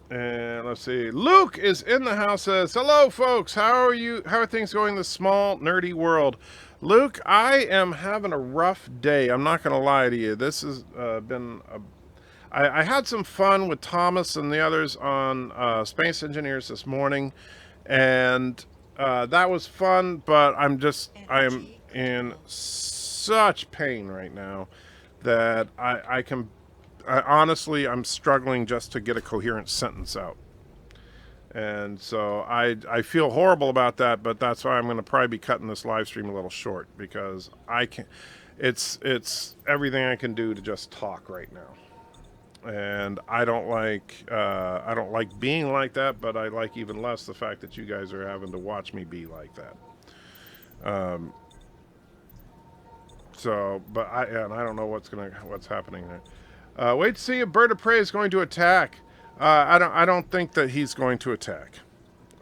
And let's see. Luke is in the house. Says, "Hello, folks. How are you? How are things going in the small nerdy world?" Luke, I am having a rough day. I'm not going to lie to you. This has been a I had some fun with Thomas and the others on Space Engineers this morning, and that was fun, but I am in such pain right now that honestly, I'm struggling just to get a coherent sentence out. And so I feel horrible about that, but that's why I'm going to probably be cutting this live stream a little short, because I can it's everything I can do to just talk right now. And I don't like being like that, but I like even less the fact that you guys are having to watch me be like that. But I don't know what's happening there. Wait to see if BIRDOPREY is going to attack. I don't think that he's going to attack.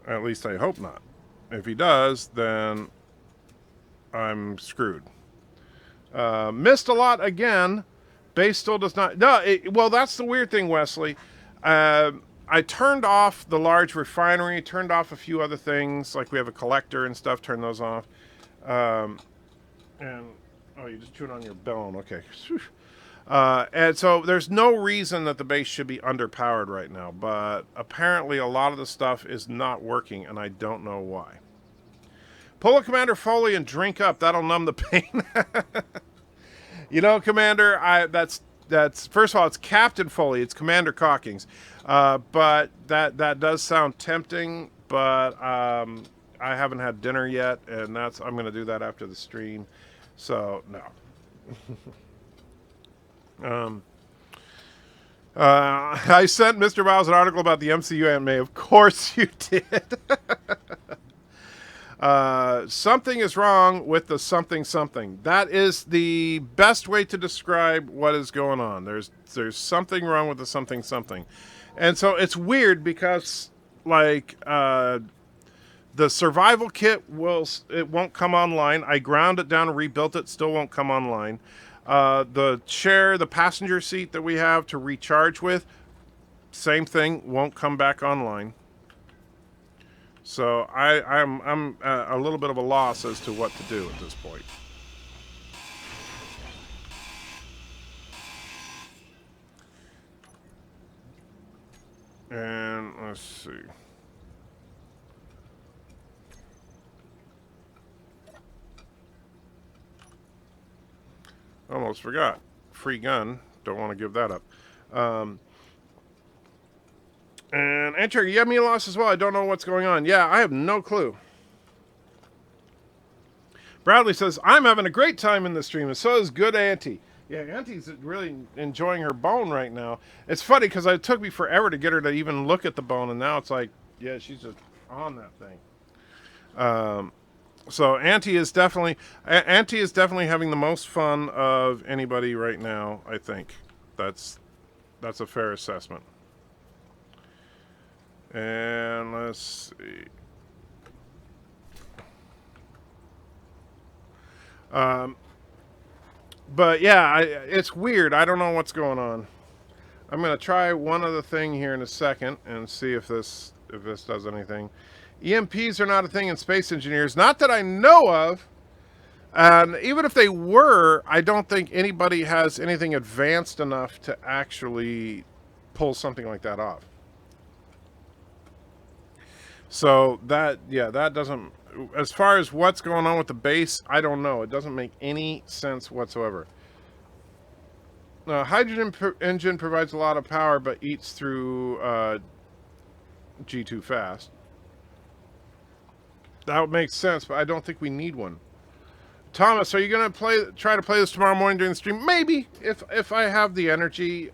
At least I hope not. If he does, then I'm screwed. Missed a lot again. Base still does not. No, well, that's the weird thing, Wesley. I turned off the large refinery, turned off a few other things, like we have a collector and stuff, turned those off. And, oh, you're just chewing on your bone. Okay. And so there's no reason that the base should be underpowered right now, but apparently a lot of the stuff is not working, and I don't know why. Pull a Commander Foley and drink up. That'll numb the pain. You know, Commander, that's first of all, it's Captain Foley. It's Commander Cockings. But that does sound tempting, but I haven't had dinner yet, and I'm going to do that after the stream. So, no. I sent Mr. Miles an article about the MCU anime. Of course you did. Something is wrong with the something. That is the best way to describe what is going on. There's something wrong with the something. And so it's weird because, like, the survival kit won't come online. I ground it down and rebuilt it, still won't come online. The chair, the passenger seat that we have to recharge with, same thing, won't come back online. So I'm a little bit of a loss as to what to do at this point. And let's see. Almost forgot. Free gun. Don't want to give that up. And enter, you have me lost as well. I don't know what's going on. Yeah, I have no clue. Bradley says, I'm having a great time in the stream, and so is good Auntie. Yeah, Auntie's really enjoying her bone right now. It's funny because it took me forever to get her to even look at the bone, and now it's like, yeah, she's just on that thing. So Auntie is definitely having the most fun of anybody right now, I think. That's a fair assessment. And let's see. But yeah, it's weird. I don't know what's going on. I'm gonna try one other thing here in a second and see if this does anything. EMPs are not a thing in Space Engineers, not that I know of. And even if they were, I don't think anybody has anything advanced enough to actually pull something like that off. So that doesn't, as far as what's going on with the base, I don't know. It doesn't make any sense whatsoever. Hydrogen engine provides a lot of power, but eats through G2 fast. That would make sense, but I don't think we need one. Thomas, are you going to try to play this tomorrow morning during the stream? Maybe, if I have the energy.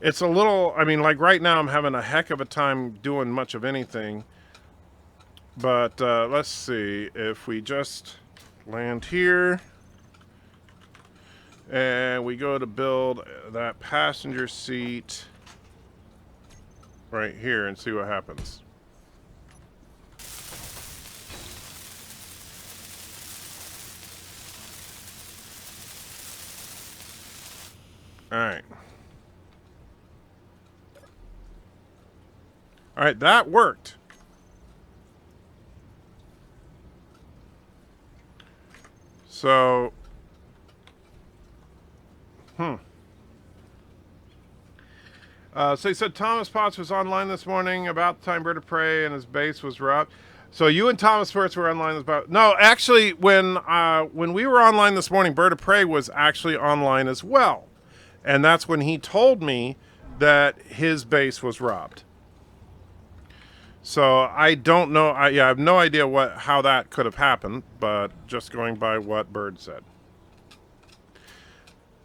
It's a little, I mean, like right now I'm having a heck of a time doing much of anything. But let's see, if we just land here and we go to build that passenger seat right here and see what happens. All right. All right, that worked. So, so he said Thomas Potts was online this morning about the time BIRDOPREY and his base was robbed. So you and Thomas first were online about. No, actually, when we were online this morning, BIRDOPREY was actually online as well, and that's when he told me that his base was robbed. So I don't know. I have no idea how that could have happened, but just going by what Bird said.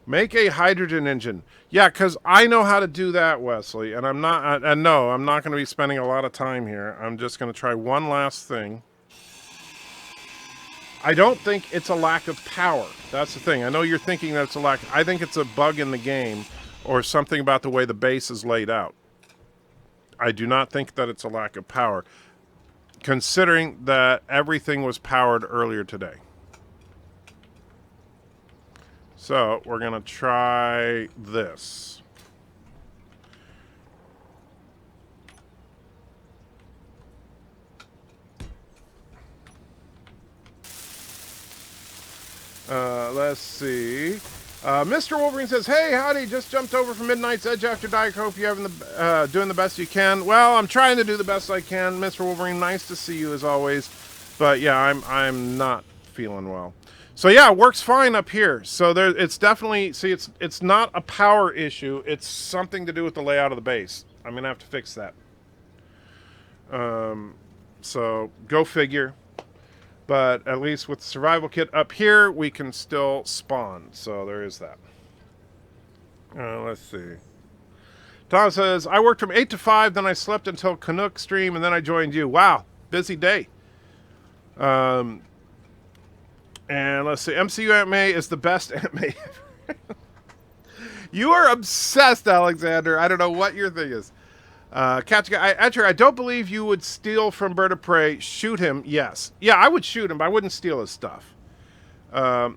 Make a hydrogen engine. Yeah, because I know how to do that, Wesley, and I'm not. And no, I'm not going to be spending a lot of time here. I'm just going to try one last thing. I don't think it's a lack of power. That's the thing. I know you're thinking that it's a lack. I think it's a bug in the game, or something about the way the base is laid out. I do not think that it's a lack of power, considering that everything was powered earlier today. So we're going to try this. Let's see. Mr. Wolverine says, "Hey, howdy! Just jumped over from Midnight's Edge after Diet Coke. You having doing the best you can?" Well, I'm trying to do the best I can, Mr. Wolverine. Nice to see you as always. But yeah, I'm not feeling well. So yeah, it works fine up here. So it's definitely, see, it's not a power issue. It's something to do with the layout of the base. I'm gonna have to fix that. So go figure. But at least with the survival kit up here, we can still spawn. So there is that. Let's see. Tom says, I worked from 8 to 5, then I slept until Canuck stream, and then I joined you. Wow, busy day. And let's see. MCU anime is the best anime ever. You are obsessed, Alexander. I don't know what your thing is. I don't believe you would steal from BIRDOPREY. Shoot him, yes. Yeah, I would shoot him, but I wouldn't steal his stuff. Bird's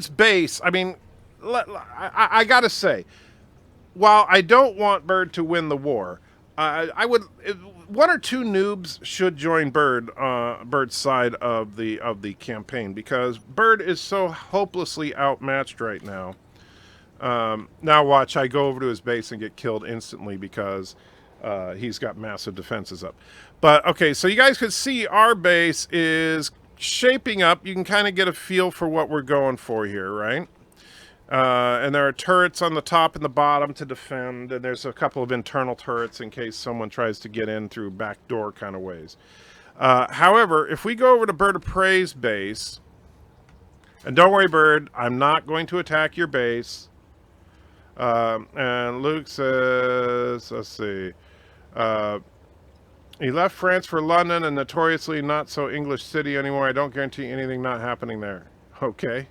base, I mean, I gotta say, while I don't want Bird to win the war, I would, one or two noobs should join Bird's side of the campaign, because Bird is so hopelessly outmatched right now. Now watch, I go over to his base and get killed instantly because he's got massive defenses up. But okay, so you guys can see our base is shaping up. You can kind of get a feel for what we're going for here, right? And there are turrets on the top and the bottom to defend, and there's a couple of internal turrets in case someone tries to get in through back door kind of ways. However, if we go over to BIRDOPREY's base, and don't worry, Bird, I'm not going to attack your base. And Luke says, let's see, he left France for London, a notoriously not so English city anymore. I don't guarantee anything not happening there. Okay.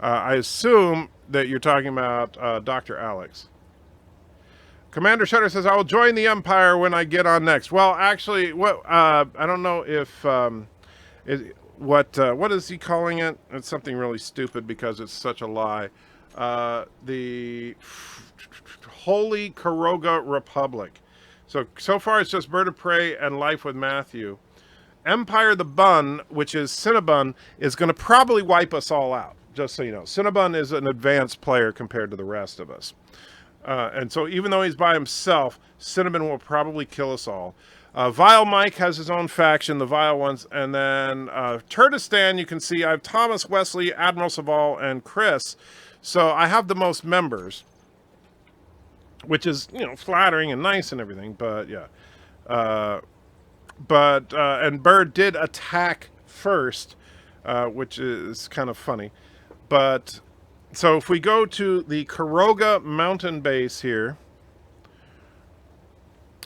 I assume that you're talking about Dr. Alex. Commander Shutter says, I will join the Empire when I get on next. Well, actually, what I don't know if what is he calling it? It's something really stupid because it's such a lie. The Holy Karoga Republic. So far it's just BIRDOPREY and Life with Matthew. Empire the Bun, which is Cinnabon, is going to probably wipe us all out, just so you know. Cinnabon is an advanced player compared to the rest of us. And so even though he's by himself, Cinnabon will probably kill us all. Vile Mike has his own faction, the Vile ones. And then Turdistan, you can see I have Thomas, Wesley, Admiral Saval, and Chris. So I have the most members, which is, you know, flattering and nice and everything, but yeah. And Bird did attack first, which is kind of funny. But, so if we go to the Karoga mountain base here,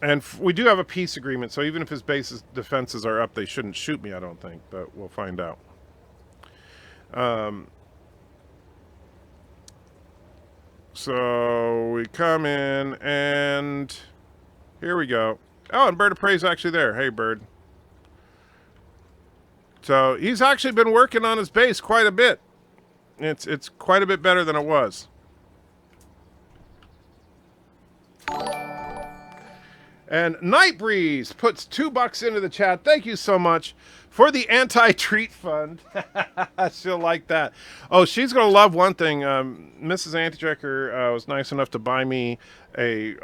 and we do have a peace agreement, so even if his base's defenses are up, they shouldn't shoot me, I don't think, but we'll find out. So we come in, and here we go. Oh, and BIRDOPREY's actually there. Hey, Bird. So he's actually been working on his base quite a bit. It's quite a bit better than it was. And Night Breeze puts $2 into the chat. Thank you so much for the anti-treat fund. She'll like that. Oh, she's going to love one thing. Mrs. Antitrekker was nice enough to buy me a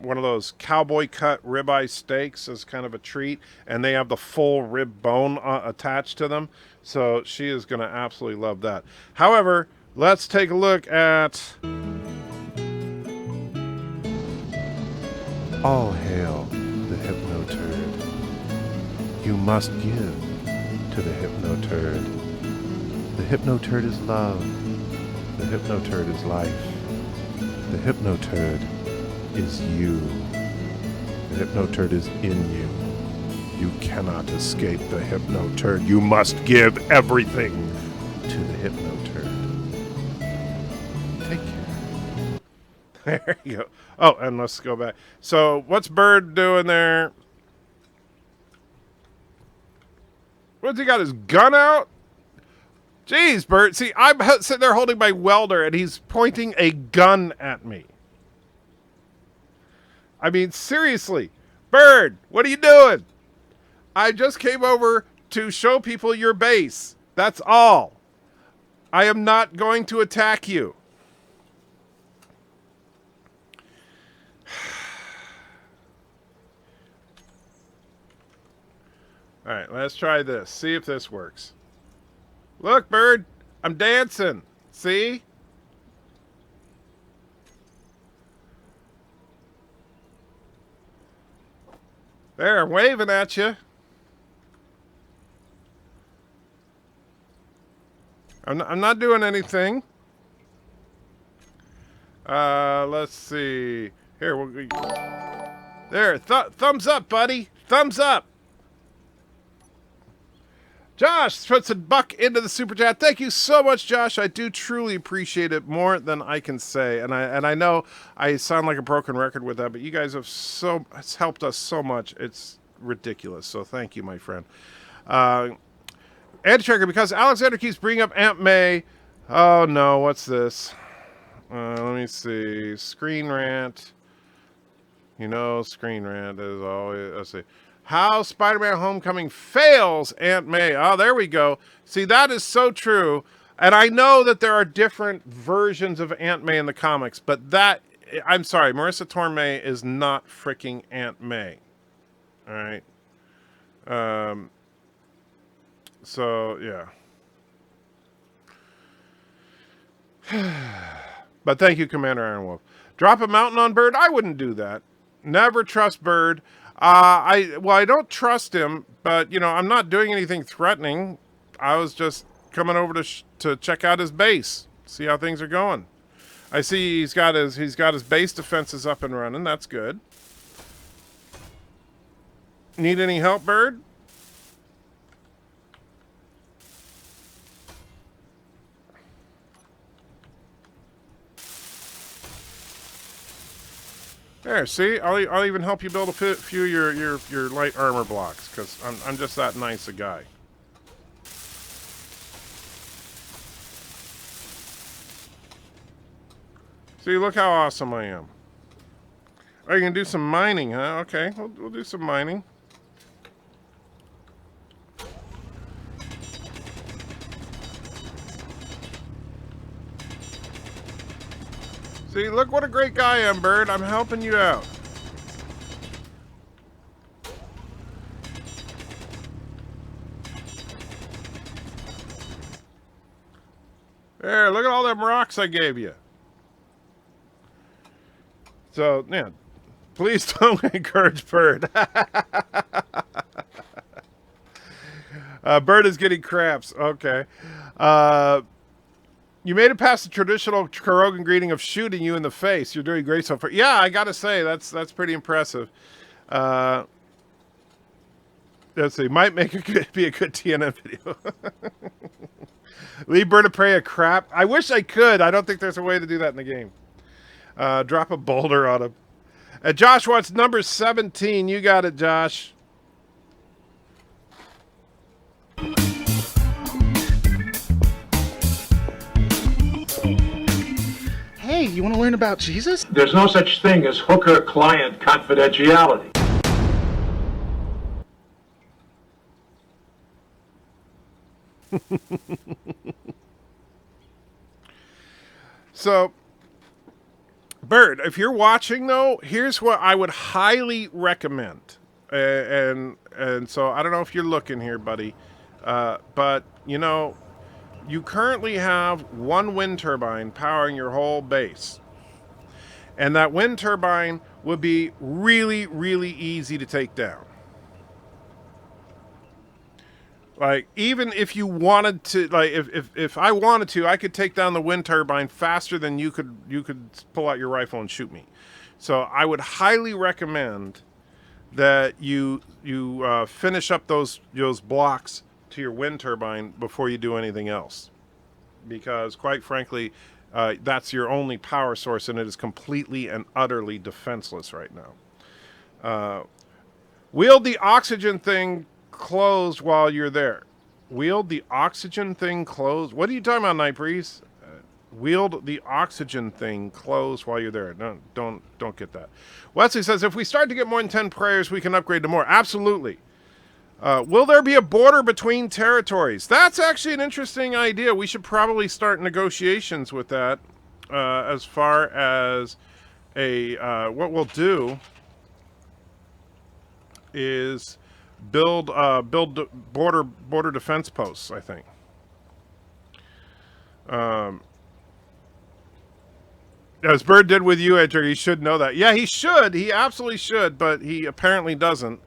one of those cowboy cut ribeye steaks as kind of a treat. And they have the full rib bone attached to them. So she is going to absolutely love that. However, let's take a look at... All hail the Hypno-Turd. You must give to the Hypno-Turd. The Hypno-Turd is love. The Hypno-Turd is life. The Hypno-Turd is you. The Hypno-Turd is in you. You cannot escape the Hypno-Turd. You must give everything to the Hypno-Turd. Take care. There you go. Oh, and let's go back. So, what's Bird doing there? What's he got, his gun out? Jeez, Bird. See, I'm sitting there holding my welder, and he's pointing a gun at me. I mean, seriously. Bird, what are you doing? I just came over to show people your base. That's all. I am not going to attack you. All right, let's try this. See if this works. Look, Bird, I'm dancing. See? There, I'm waving at you. I'm not doing anything. Let's see. Here, there, thumbs up, buddy. Thumbs up. Josh puts $1 into the super chat. Thank you so much, Josh. I do truly appreciate it more than I can say. And I know I sound like a broken record with that, but you guys have it's helped us so much. It's ridiculous. So thank you, my friend. Antitrekker, because Alexander keeps bringing up Aunt May. Oh no, what's this? Let me see. Screen rant. You know, screen rant is always. Let's see. How Spider-Man Homecoming fails Aunt May. Oh, there we go. See, that is so true. And I know that there are different versions of Aunt May in the comics, but that, I'm sorry, Marissa Tomei is not freaking Aunt May. All right. So, yeah. But thank you, Commander Iron Wolf. Drop a mountain on Bird? I wouldn't do that. Never trust Bird. I don't trust him, but you know, I'm not doing anything threatening. I was just coming over to check out his base, see how things are going. I see he's got his base defenses up and running. That's good. Need any help, Bird? There, see, I'll even help you build a few of your light armor blocks, because I'm just that nice a guy. See, look how awesome I am. Oh, you can do some mining, huh? Okay, we'll do some mining. See, look what a great guy I am, Bird. I'm helping you out. There, look at all them rocks I gave you. So, yeah, please don't encourage Bird. Bird is getting cramps. Okay. You made it past the traditional Kurogan greeting of shooting you in the face. You're doing great so far. Yeah, I gotta say, that's pretty impressive. Let's see, might be a good TNN video. Leave BIRDOPREY a crap. I wish I could. I don't think there's a way to do that in the game. Drop a boulder on him. Josh wants number 17. You got it, Josh. Hey, you want to learn about Jesus? There's no such thing as hooker-client confidentiality. So, Bird, if you're watching though, here's what I would highly recommend. And so I don't know if you're looking here, buddy, but you know, you currently have one wind turbine powering your whole base. And that wind turbine would be really, really easy to take down. Like, even if you wanted to, like, if I wanted to, I could take down the wind turbine faster than you could pull out your rifle and shoot me. So I would highly recommend that you finish up those blocks to your wind turbine before you do anything else. Because, quite frankly, that's your only power source, and it is completely and utterly defenseless right now. Wield the oxygen thing closed while you're there. Wield the oxygen thing closed? What are you talking about, Night Breeze? Wield the oxygen thing closed while you're there. No, don't get that. Wesley says, if we start to get more than 10 prayers, we can upgrade to more. Absolutely. Will there be a border between territories? That's actually an interesting idea. We should probably start negotiations with that. As far as what we'll do is build border defense posts, I think. As Bird did with you, Edgar, he should know that. Yeah, he should. He absolutely should, but he apparently doesn't.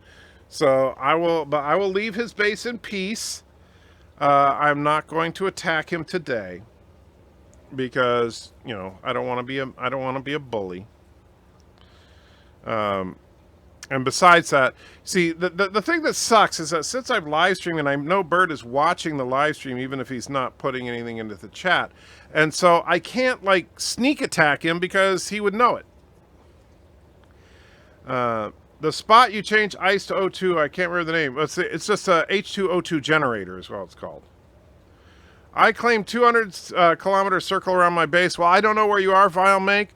So I will leave his base in peace. I'm not going to attack him today because, you know, I don't want to be a bully. And besides that, see, the thing that sucks is that since I've live streamed, and I know Bird is watching the live stream, even if he's not putting anything into the chat, and so I can't, like, sneak attack him because he would know it. The spot you change ice to O2, I can't remember the name. It's just a H2O2 generator is what it's called. I claim 200 kilometer circle around my base. Well, I don't know where you are, Vile Mike.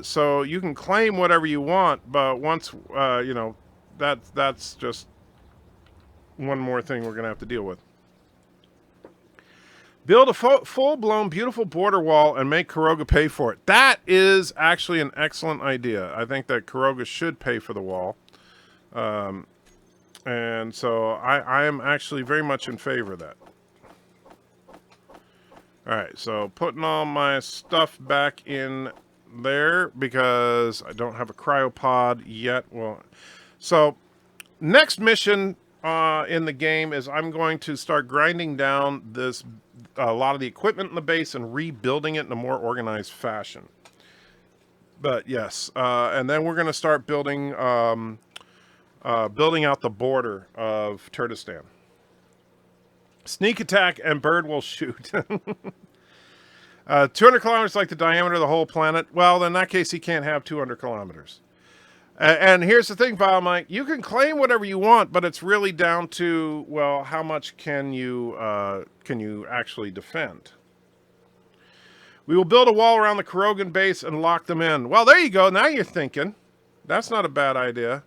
So you can claim whatever you want, but once, you know, that's just one more thing we're going to have to deal with. Build a full-blown, beautiful border wall and make Kuroga pay for it. That is actually an excellent idea. I think that Kuroga should pay for the wall. And so I am actually very much in favor of that. All right, so putting all my stuff back in there because I don't have a cryopod yet. Well, so next mission in the game is I'm going to start grinding down a lot of the equipment in the base and rebuilding it in a more organized fashion. But yes, and then we're going to start building building out the border of Turkestan. Sneak attack and Bird will shoot. 200 kilometers like the diameter of the whole planet. Well, in that case, he can't have 200 kilometers. And here's the thing, Vile Mike. You can claim whatever you want, but it's really down to, well, how much can you actually defend? We will build a wall around the Kurogan base and lock them in. Well, there you go. Now you're thinking. That's not a bad idea.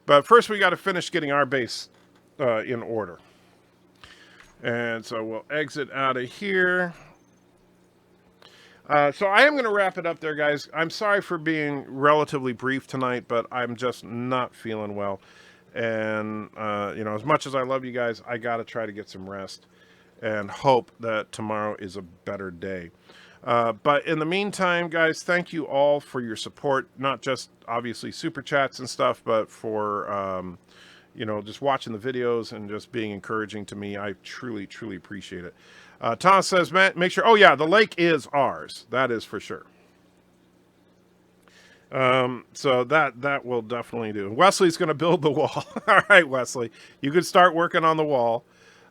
But first, we got to finish getting our base in order. And so we'll exit out of here. So I am going to wrap it up there, guys. I'm sorry for being relatively brief tonight, but I'm just not feeling well. And, you know, as much as I love you guys, I got to try to get some rest and hope that tomorrow is a better day. But in the meantime, guys, thank you all for your support, not just obviously super chats and stuff, but for, you know, just watching the videos and just being encouraging to me. I truly, truly appreciate it. Thomas says, Matt, make sure, oh yeah, the lake is ours. That is for sure. So that will definitely do. Wesley's going to build the wall. All right, Wesley, you could start working on the wall.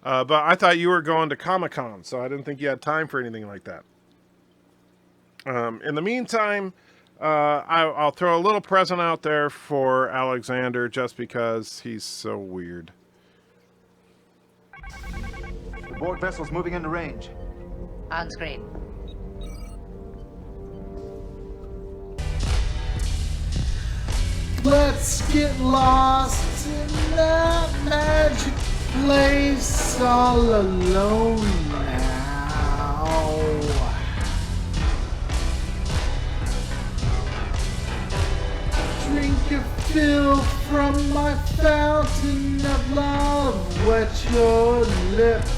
But I thought you were going to Comic-Con, so I didn't think you had time for anything like that. In the meantime, I'll throw a little present out there for Alexander just because he's so weird. The board vessel's moving into range. On screen. Let's get lost in that magic place all alone now. Drink your fill from my fountain of love, wet your lips.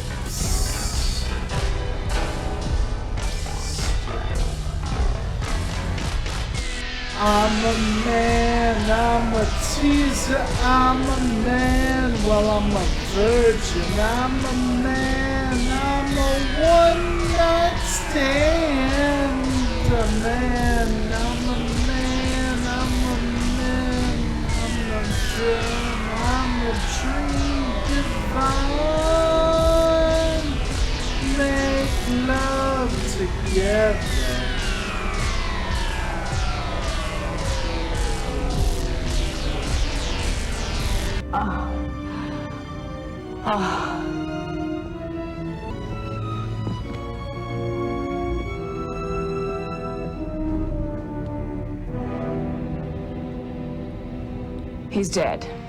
I'm a man, I'm a teaser, I'm a man, well I'm a virgin, I'm a man, I'm a one-night stand, a man, I'm a man, I'm a man, I'm a dream, I'm a dream divine, make love together. He's dead.